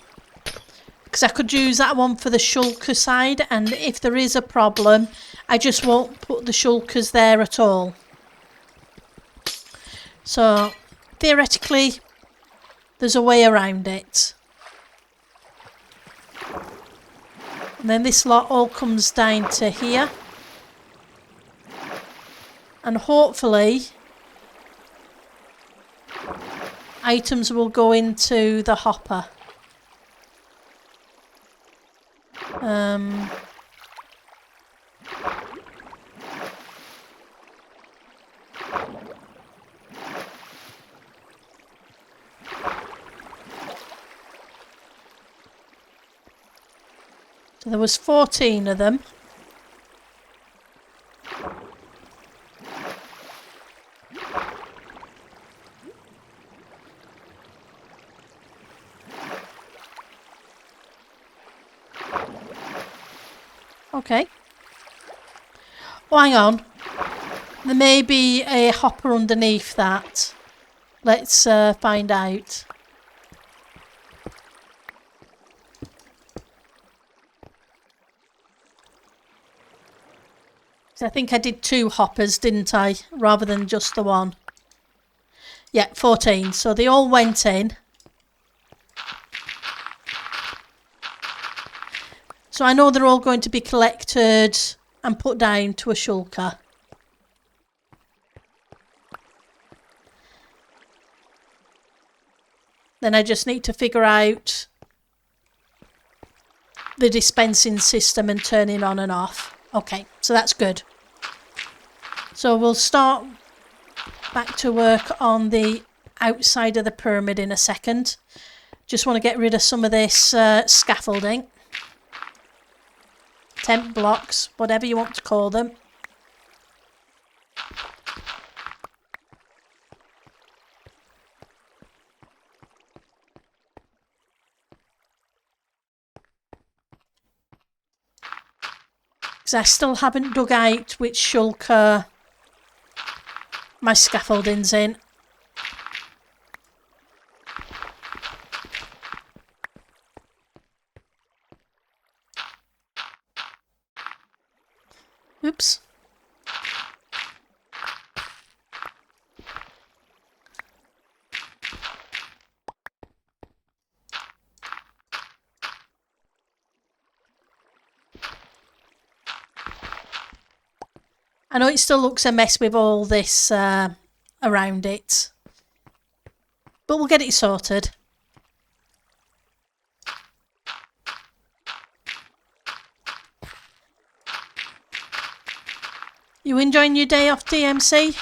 because I could use that one for the shulker side, and if there is a problem, I just won't put the shulkers there at all. So, theoretically, there's a way around it. And then this lot all comes down to here. And hopefully, items will go into the hopper. So there was 14 of them. Okay. Oh, hang on. There may be a hopper underneath that. Let's find out. I think I did 2 hoppers, didn't I? Rather than just the one. Yeah, 14. So they all went in. So I know they're all going to be collected and put down to a shulker. Then I just need to figure out the dispensing system and turning on and off. Okay, so that's good. So we'll start back to work on the outside of the pyramid in a second. Just want to get rid of some of this scaffolding. Tent blocks, whatever you want to call them. Because I still haven't dug out which shulker my scaffolding's in. Oops. I know it still looks a mess with all this around it, but we'll get it sorted. You enjoying your day off, DMC?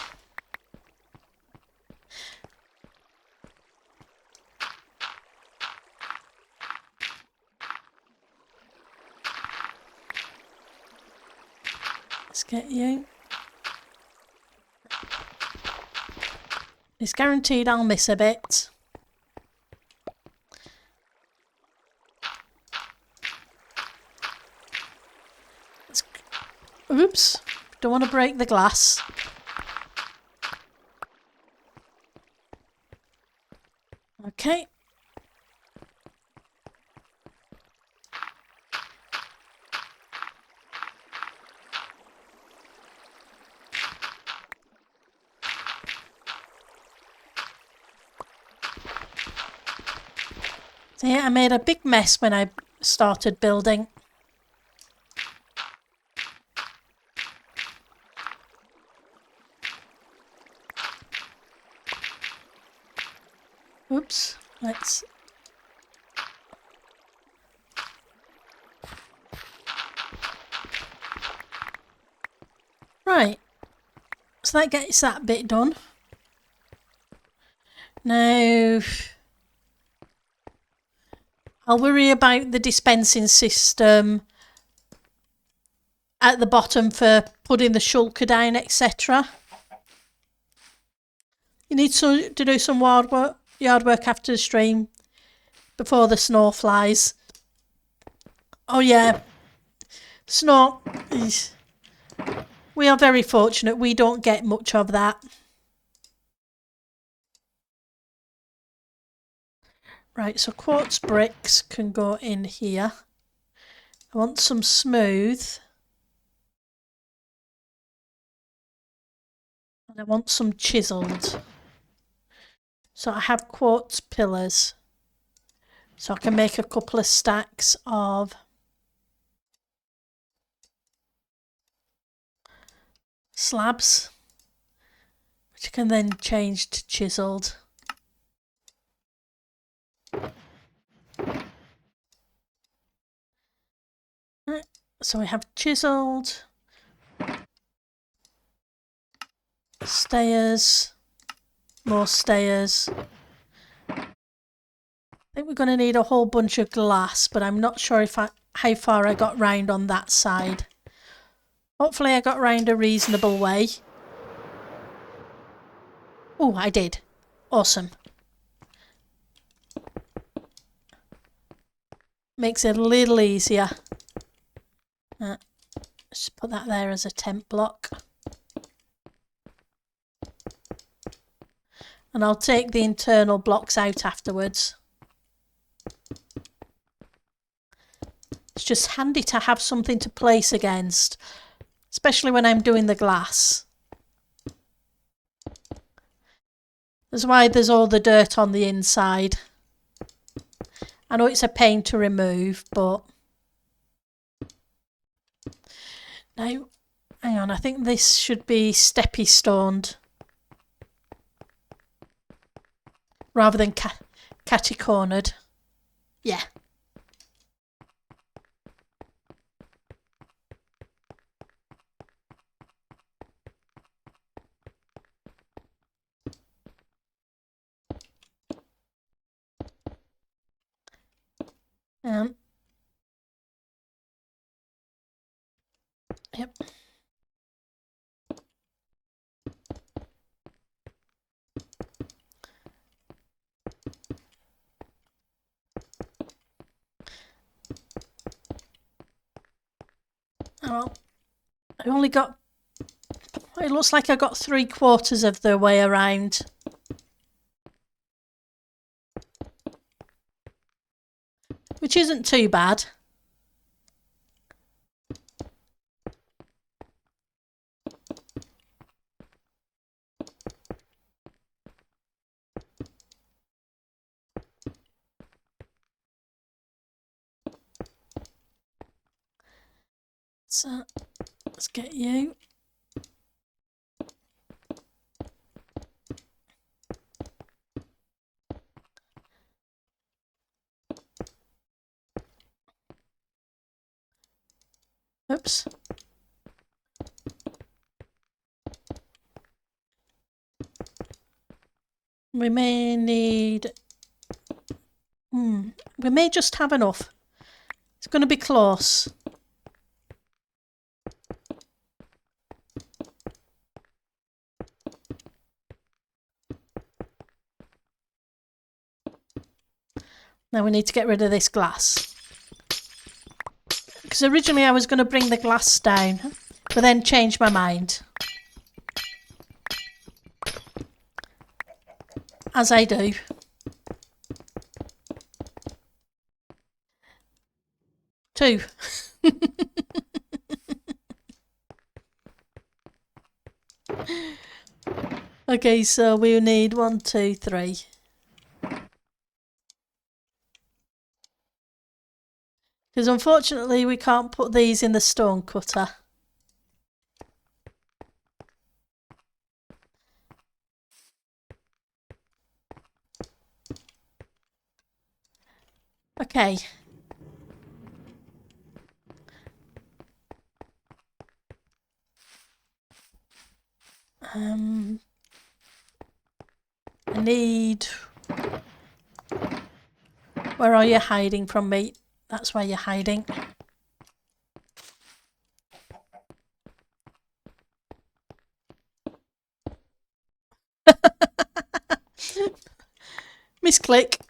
Let's get you. It's guaranteed I'll miss a bit. Oops. Don't want to break the glass. Okay. So yeah, I made a big mess when I started building. Oops, let's... Right, so that gets that bit done. Now, I'll worry about the dispensing system at the bottom for putting the shulker down, etc. You need to do some yard work after the stream before the snow flies. Oh yeah, Snow. We are very fortunate. We don't get much of that. Right, so quartz bricks can go in here. I want some smooth. And I want some chiselled. So I have quartz pillars. So I can make a couple of stacks of slabs, which I can then change to chiselled. Right, so we have chiselled, stairs, more stairs. I think we're going to need a whole bunch of glass, but I'm not sure how far I got round on that side. Hopefully I got round a reasonable way. Oh, I did. Awesome. Makes it a little easier. Just put that there as a temp block. And I'll take the internal blocks out afterwards. It's just handy to have something to place against, especially when I'm doing the glass. That's why there's all the dirt on the inside. I know it's a pain to remove, but... Now, hang on, I think this should be steppy stoned rather than catty cornered. Yeah. Yep. Oh, I only got... It looks like I got 3/4 of the way around. Which isn't too bad. So, let's get you. Oops. We may need... we may just have enough. It's going to be close. Now we need to get rid of this glass. Because originally I was going to bring the glass down, but then changed my mind. As I do. Two. Okay, so we need 1, 2, 3. Because unfortunately we can't put these in the stone cutter. Okay. I need... Where are you hiding from me? That's where you're hiding. Misclick.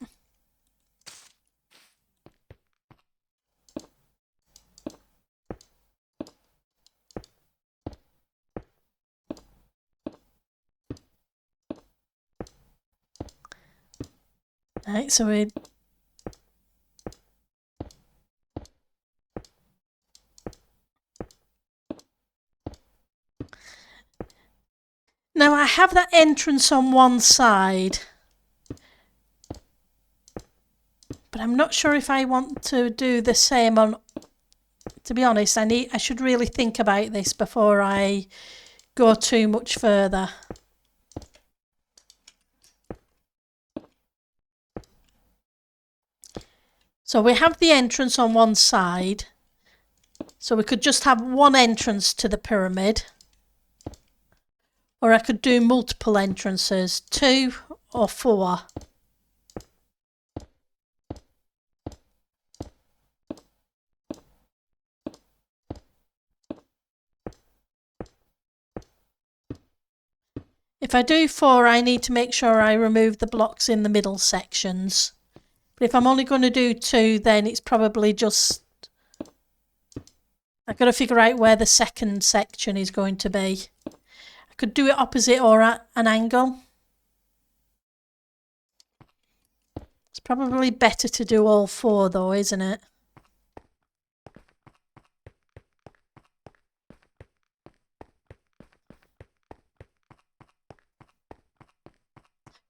Right, so we... Now I have that entrance on one side, but I'm not sure if I want to do the same on... To be honest, I should really think about this before I go too much further. So we have the entrance on one side, so we could just have one entrance to the pyramid, or I could do multiple entrances, 2 or 4. If I do 4, I need to make sure I remove the blocks in the middle sections. But if I'm only going to do 2, then it's probably just... I've got to figure out where the second section is going to be. I could do it opposite or at an angle. It's probably better to do all 4 though, isn't it?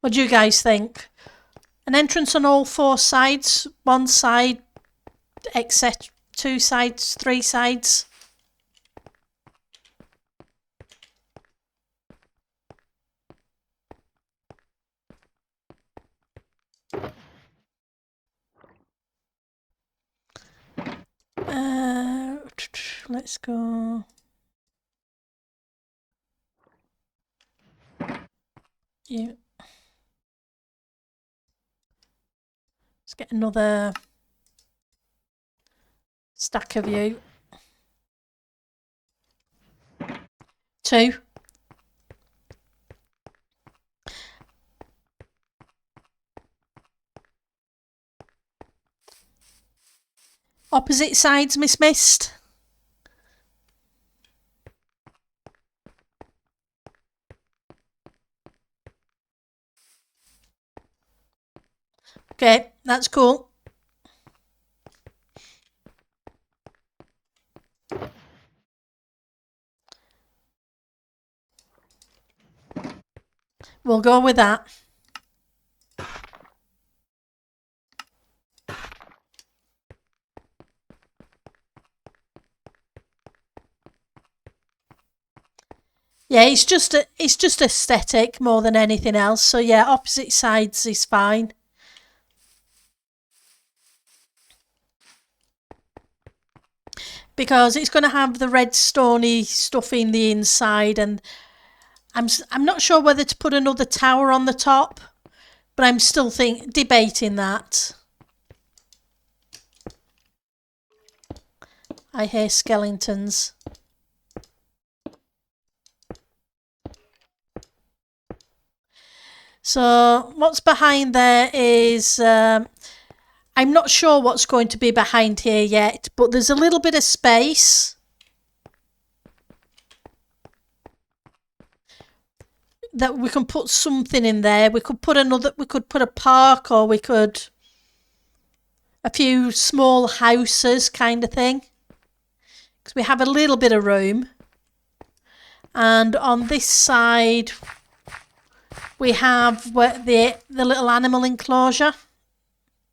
What do you guys think? An entrance on all 4 sides, one side, etc. 2 sides, 3 sides. Let's go. Yeah. Let's get another stack of you. 2. Opposite sides, Miss Mist. Okay, that's cool. We'll go with that. Yeah, it's just aesthetic more than anything else. So yeah, opposite sides is fine. Because it's going to have the red stony stuff in the inside, and I'm not sure whether to put another tower on the top, but I'm still debating that. I hear skeletons. So what's behind there is I'm not sure what's going to be behind here yet, but there's a little bit of space that we can put something in there. We could put a park, or we could a few small houses kind of thing, because we have a little bit of room. And on this side we have the little animal enclosure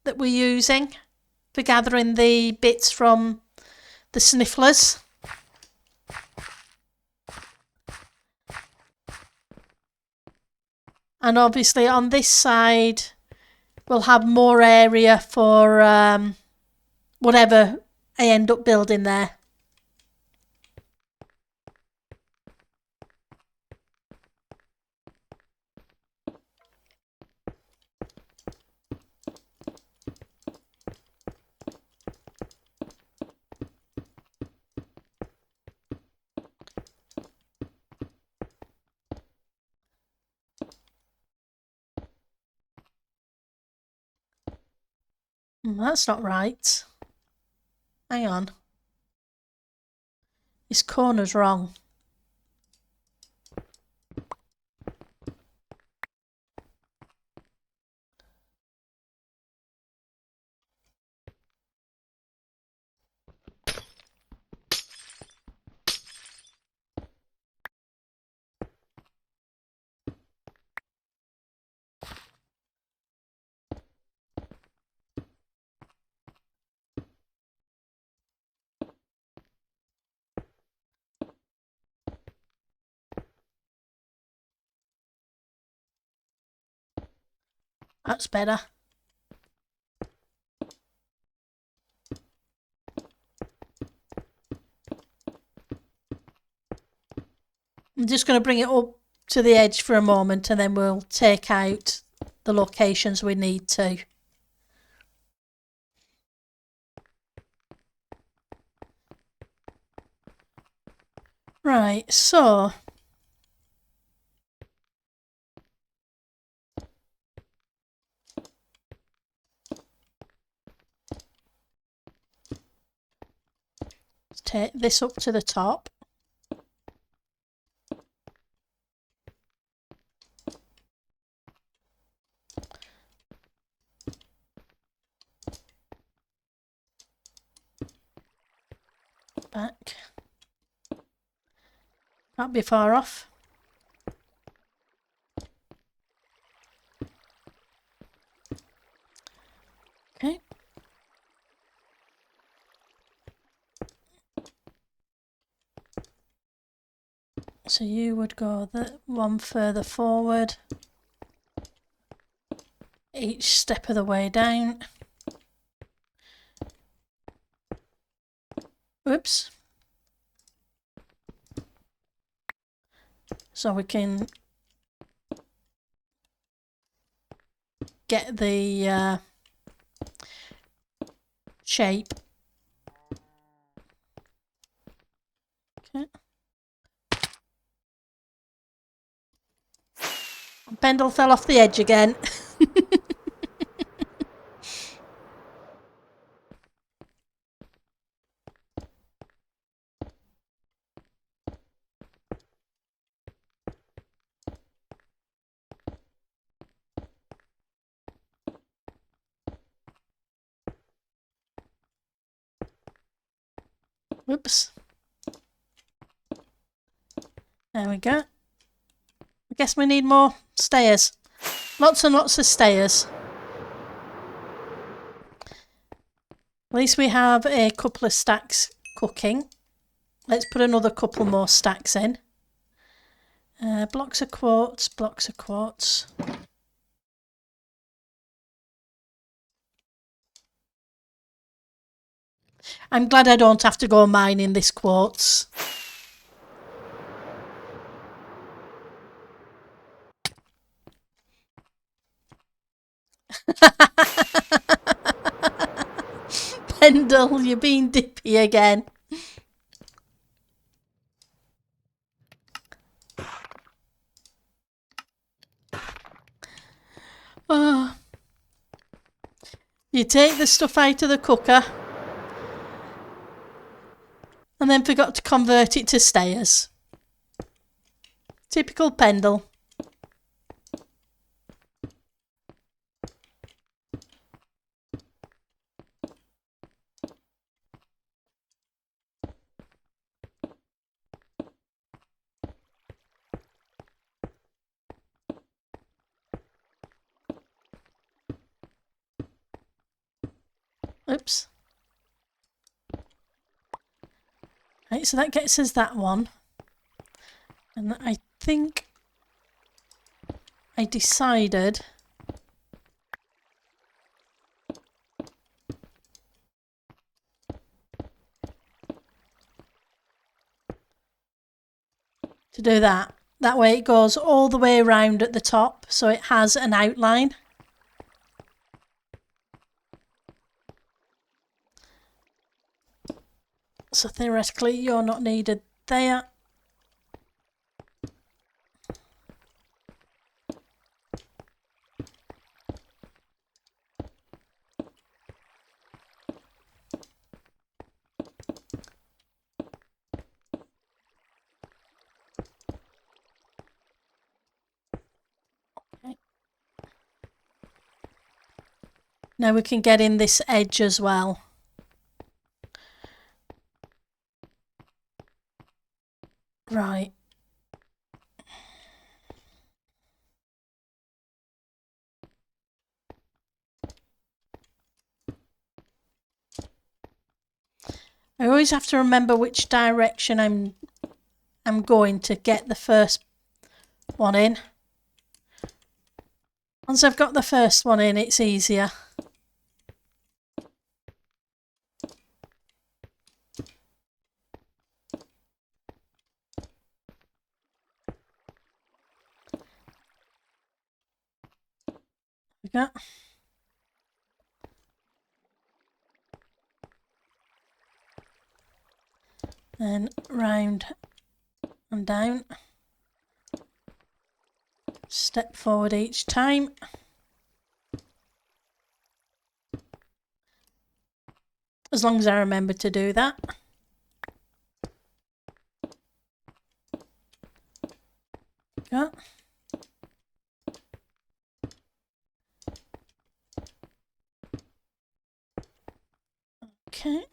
that we're using for gathering the bits from the snifflers. And obviously on this side we'll have more area for whatever I end up building there. That's not right. Hang on. This corner's wrong. That's better. I'm just going to bring it up to the edge for a moment and then we'll take out the locations we need to. Right, so let's take this up to the top. Back. Can't be far off. Okay. So you would go the one further forward each step of the way down. Oops. So we can get the shape. Okay. Pendle fell off the edge again. Whoops. There we go. I guess we need more stairs. Lots and lots of stairs. At least we have a couple of stacks cooking. Let's put another couple more stacks in. Blocks of quartz, blocks of quartz. I'm glad I don't have to go mining this quartz. Pendle, you're being dippy again. Oh. You take the stuff out of the cooker and then forgot to convert it to stairs. Typical Pendle. Oops. Right, so that gets us that one. And I think I decided to do that. That way it goes all the way around at the top, so it has an outline. So theoretically you're not needed there. Okay. Now we can get in this edge as well. Right. I always have to remember which direction I'm going to get the first one in. Once I've got the first one in, it's easier. Yeah. Then round and down. Step forward each time. As long as I remember to do that. Yeah. Okay.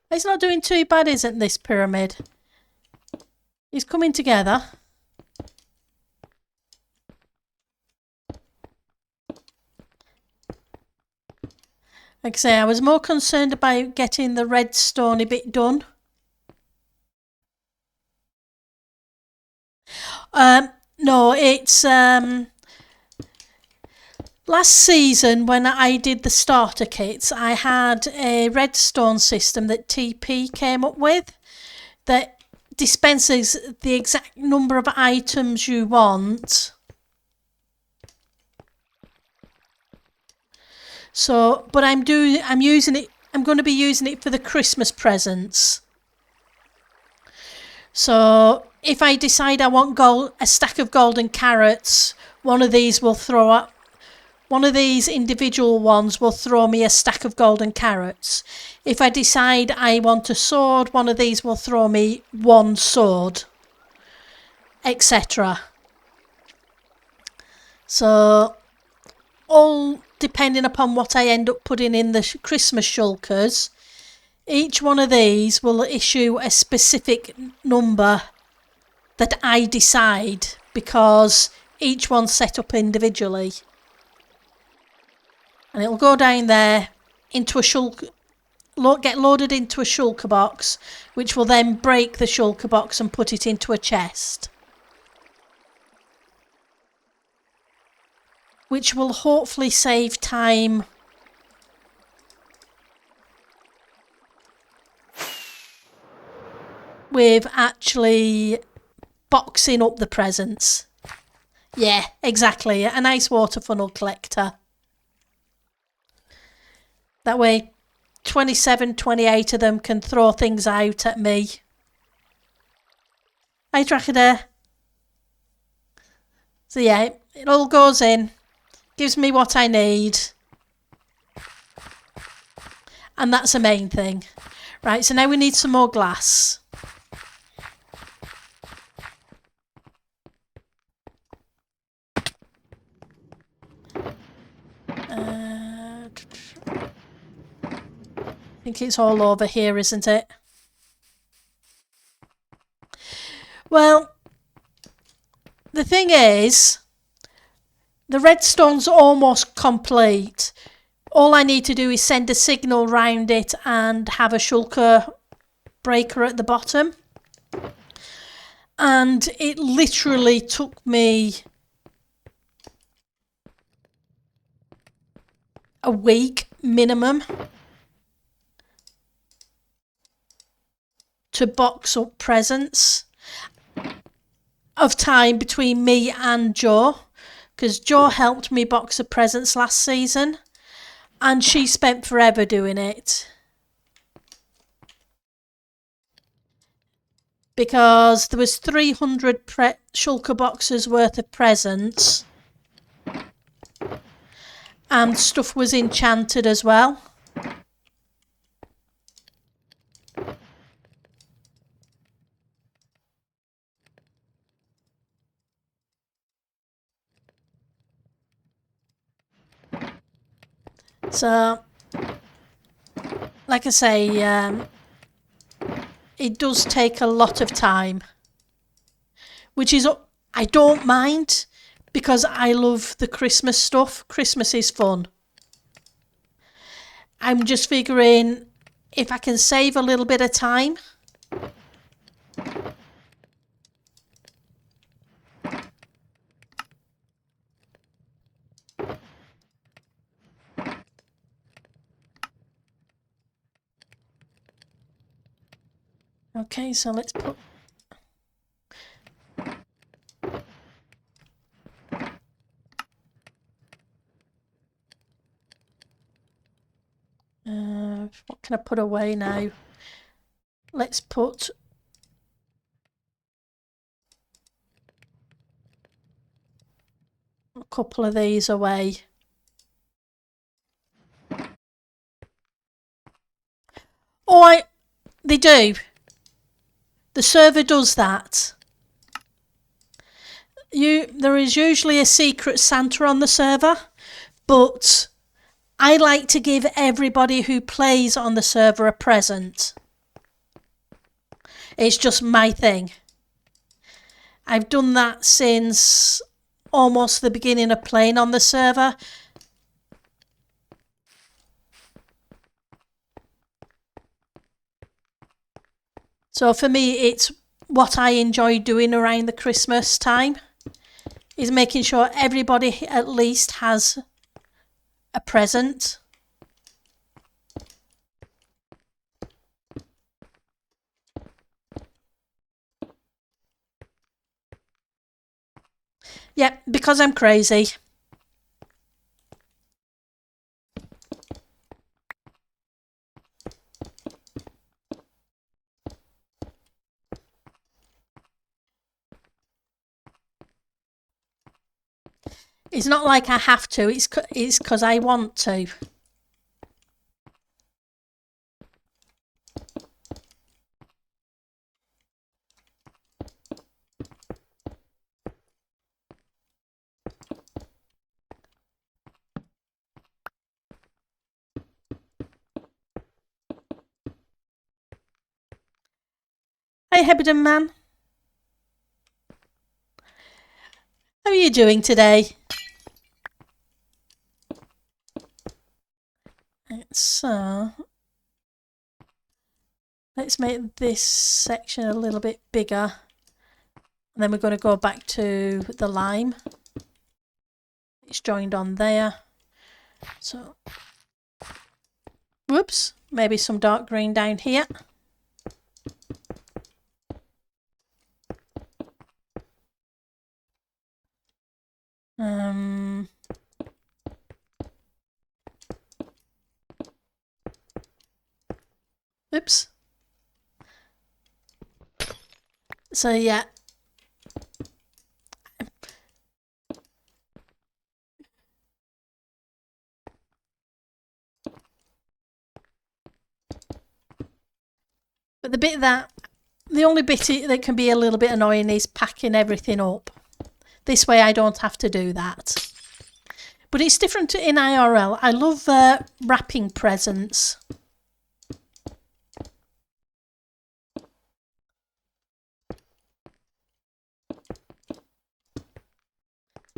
It's not doing too bad, isn't this pyramid? It's coming together. Like I say, I was more concerned about getting the red stony bit done. No, it's last season when I did the starter kits, I had a redstone system that TP came up with that dispenses the exact number of items you want. So, but I'm using it. I'm going to be using it for the Christmas presents. So, if I decide I want a stack of golden carrots, one of these individual ones will throw me a stack of golden carrots. If I decide I want a sword, one of these will throw me one sword, etc. So, all depending upon what I end up putting in the Christmas shulkers, each one of these will issue a specific number that I decide, because each one's set up individually. And it'll go down there into a shulker, get loaded into a shulker box, which will then break the shulker box and put it into a chest, which will hopefully save time with actually boxing up the presents. Yeah, exactly. A nice water funnel collector. That way 27, 28 of them can throw things out at me. Hi, Trackader. So yeah, it all goes in. Gives me what I need. And that's the main thing. Right, so now we need some more glass. I think it's all over here, isn't it? Well, the thing is, the redstone's almost complete. All I need to do is send a signal round it and have a shulker breaker at the bottom. And it literally took me a week minimum to box up presents of time between me and Jo, because Jo helped me box the presents last season and she spent forever doing it, because there was 300 shulker boxes worth of presents and stuff was enchanted as well. So, like I say, it does take a lot of time. which is, I don't mind because I love the Christmas stuff. Christmas is fun. I'm just figuring if I can save a little bit of time. Okay, so let's put... what can I put away now? Let's put... a couple of these away. Oh, they do. The server does that. There is usually a secret Santa on the server, but I like to give everybody who plays on the server a present. It's just my thing. I've done that since almost the beginning of playing on the server. So for me, it's what I enjoy doing around the Christmas time, is making sure everybody at least has a present. Yeah, because I'm crazy. It's not like I have to, it's because I want to. Hey Hebden man. How are you doing today? So let's make this section a little bit bigger. And then we're going to go back to the lime. It's joined on there. So, whoops, maybe some dark green down here. Oops. So yeah. But the only bit that can be a little bit annoying is packing everything up. This way I don't have to do that. But it's different in IRL. I love wrapping presents.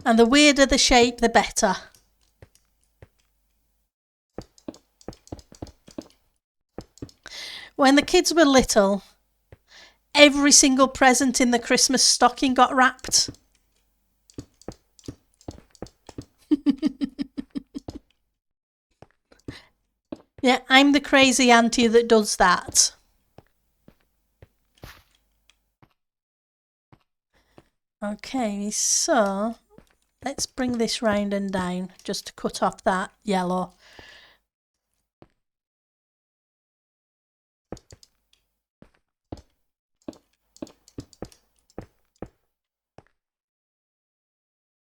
And the weirder the shape, the better. When the kids were little, every single present in the Christmas stocking got wrapped. Yeah, I'm the crazy auntie that does that. Okay, so let's bring this round and down just to cut off that yellow.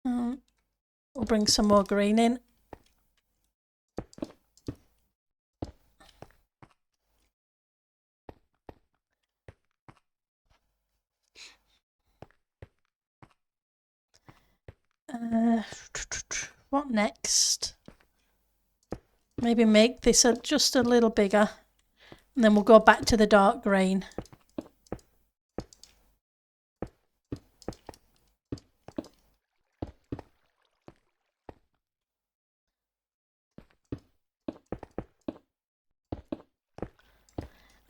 We'll bring some more green in. What next? Maybe make this just a little bigger, and then we'll go back to the dark green.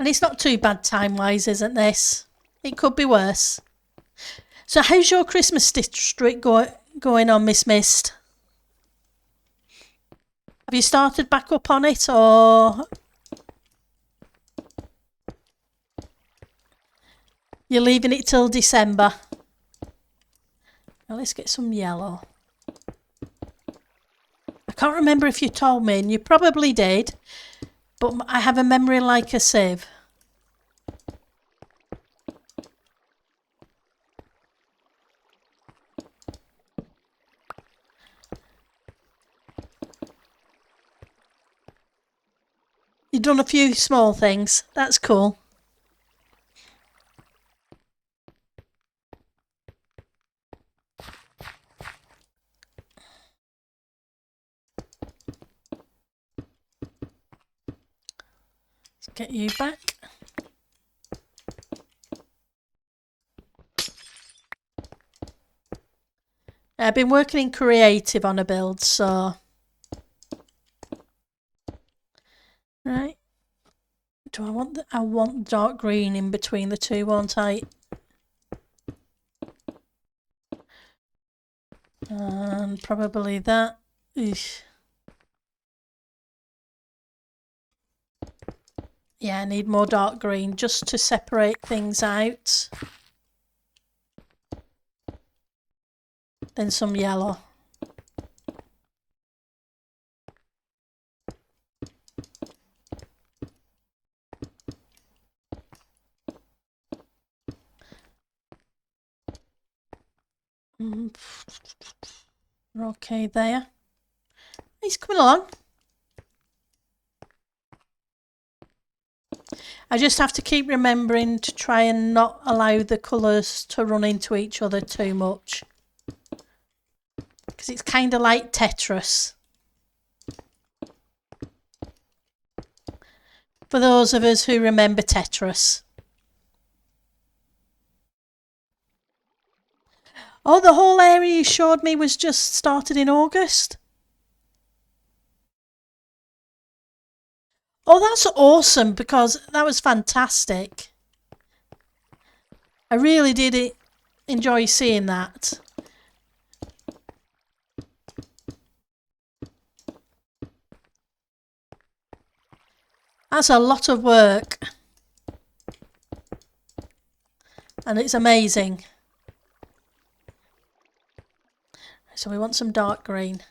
And it's not too bad time-wise, isn't this? It could be worse. So how's your Christmas district going on, Miss Mist? Have you started back up on it, or you're leaving it till December? Now let's get some yellow. I can't remember if you told me, and you probably did, but I have a memory like a sieve. You've done a few small things. That's cool. Let's get you back. I've been working in creative on a build, so... Right. Do I want I want dark green in between the two, won't I? And probably that. Eesh. Yeah, I need more dark green just to separate things out. Then some yellow. Okay, there. He's coming along. I just have to keep remembering to try and not allow the colours to run into each other too much. Because it's kind of like Tetris. For those of us who remember Tetris. Oh, the whole area you showed me was just started in August? Oh, that's awesome, because that was fantastic. I really did enjoy seeing that. That's a lot of work. And it's amazing. So we want some dark green.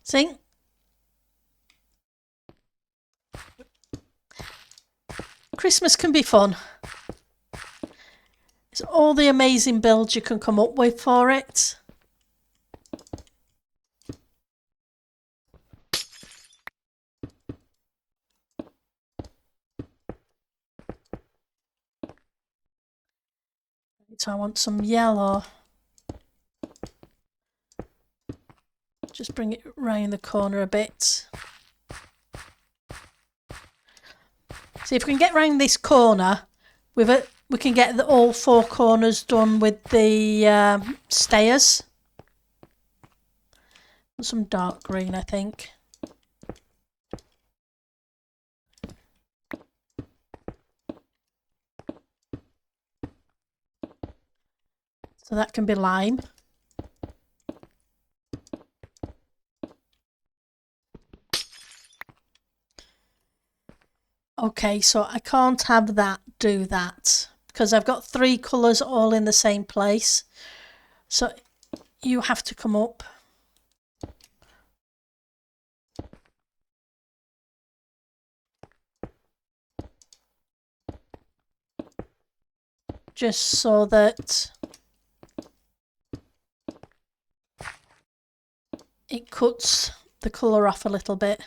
See? Christmas can be fun. It's all the amazing builds you can come up with for it. So I want some yellow. Just bring it round the corner a bit. See if we can get round this corner with it. We can get all four corners done with the stairs. Some dark green, I think. So that can be lime. Okay, so I can't have that do that because I've got three colours all in the same place. So you have to come up. Just so that it cuts the colour off a little bit.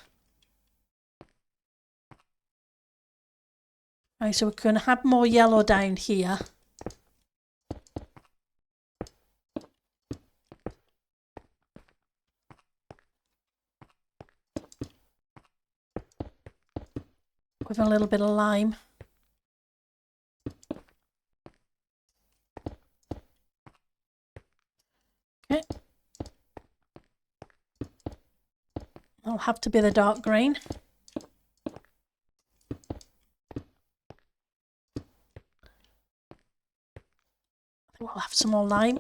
Right, so we're going to have more yellow down here. With a little bit of lime. have to be the dark green. We'll have some more lime.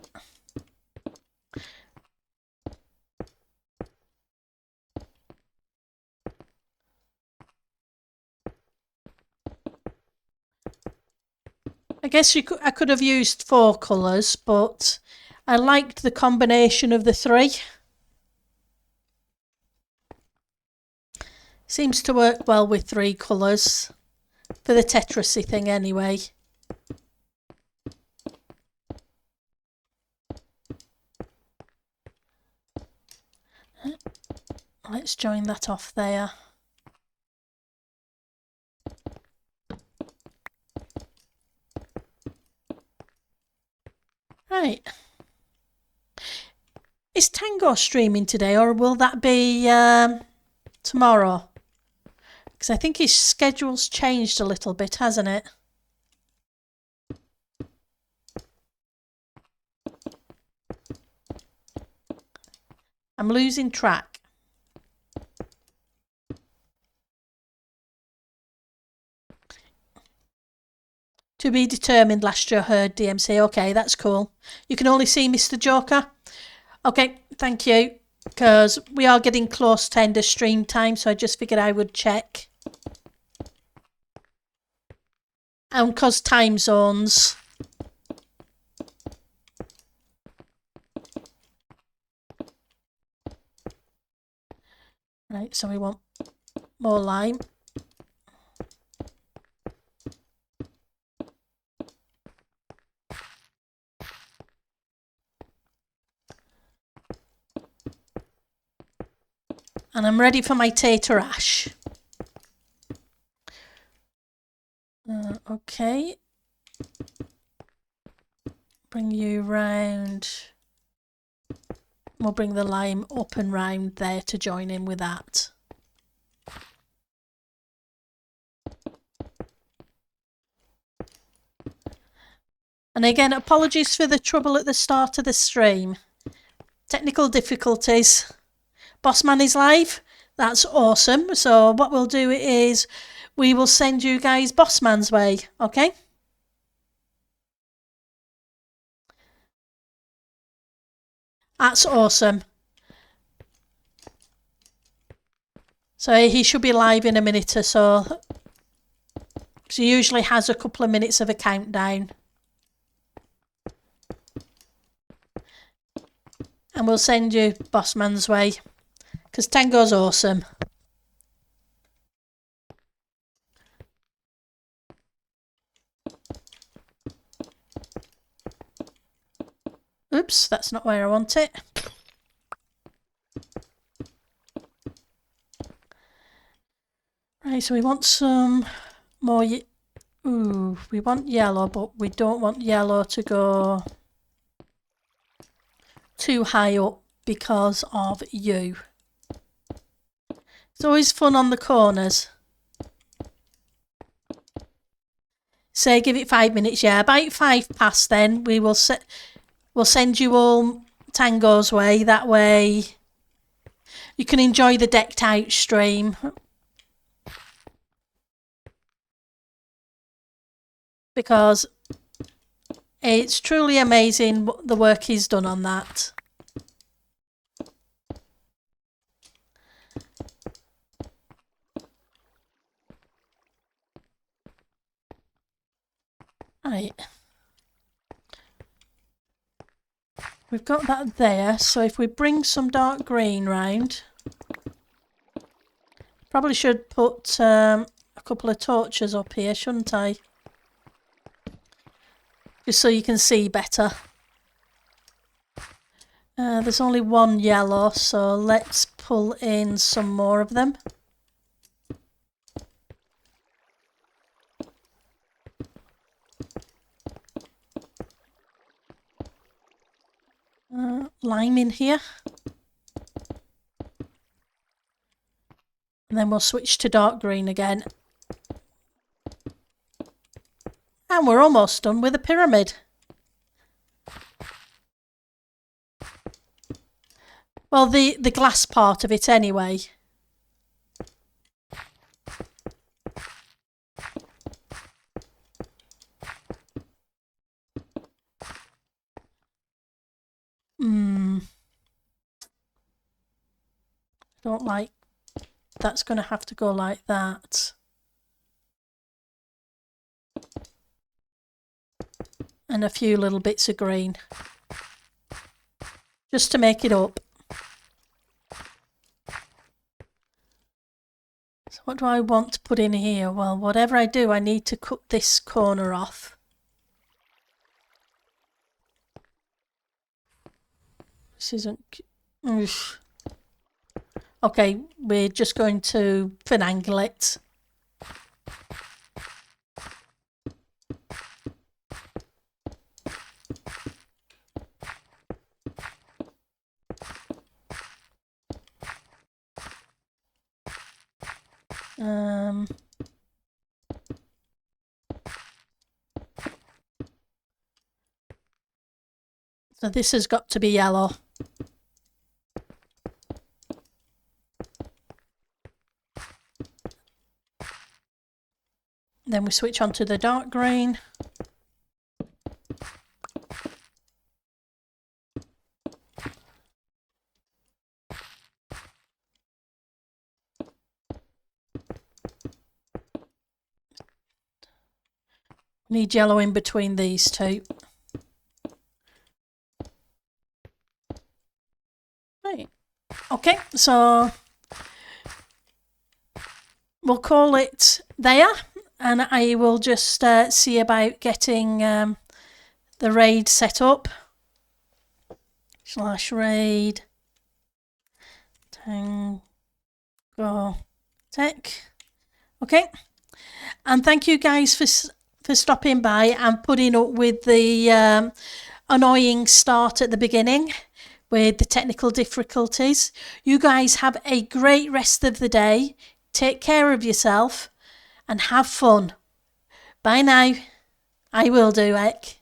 I guess I could have used 4 colours, but I liked the combination of the 3. Seems to work well with 3 colours, for the Tetrisy thing anyway. Let's join that off there. Right. Is Tango streaming today, or will that be tomorrow? Because I think his schedule's changed a little bit, hasn't it? I'm losing track. To be determined, last year heard DMC. Okay, that's cool. You can only see Mr. Joker. Okay, thank you. Because we are getting close to end of stream time, so I just figured I would check. And because time zones. Right, so we want more lime. And I'm ready for my tater ash. Okay. Bring you round. We'll bring the lime up and round there to join in with that. And again, apologies for the trouble at the start of the stream. Technical difficulties. Bossman is live. That's awesome. So what we'll do is we will send you guys Bossman's way, okay? That's awesome. So he should be live in a minute or so. So he usually has a couple of minutes of a countdown. And we'll send you Bossman's way. Because Tango's awesome. Oops, that's not where I want it. Right, so we want some more... Ooh, we want yellow, but we don't want yellow to go too high up because of you. It's always fun on the corners. Say give it 5 minutes, yeah. About 5 past then we'll send you all Tango's way. That way you can enjoy the decked out stream. Because it's truly amazing the work he's done on that. Right. We've got that there, so if we bring some dark green round, probably should put a couple of torches up here, shouldn't I? Just so you can see better. There's only one yellow, so let's pull in some more of them. Lime in here. And then we'll switch to dark green again. And we're almost done with the pyramid. Well, the glass part of it anyway. Don't like, that's going to have to go like that. And a few little bits of green. Just to make it up. So what do I want to put in here? Well, whatever I do, I need to cut this corner off. This isn't... Oof. Okay, we're just going to finagle it. So this has got to be yellow. Then we switch on to the dark green. Need yellow in between these two. Right. Okay, so we'll call it there, and I will just see about getting the raid set up. /raid Tango Tech. Okay, and thank you guys for stopping by and putting up with the annoying start at the beginning with the technical difficulties. You guys have a great rest of the day. Take care of yourself and have fun. Bye now. I will do, Ek.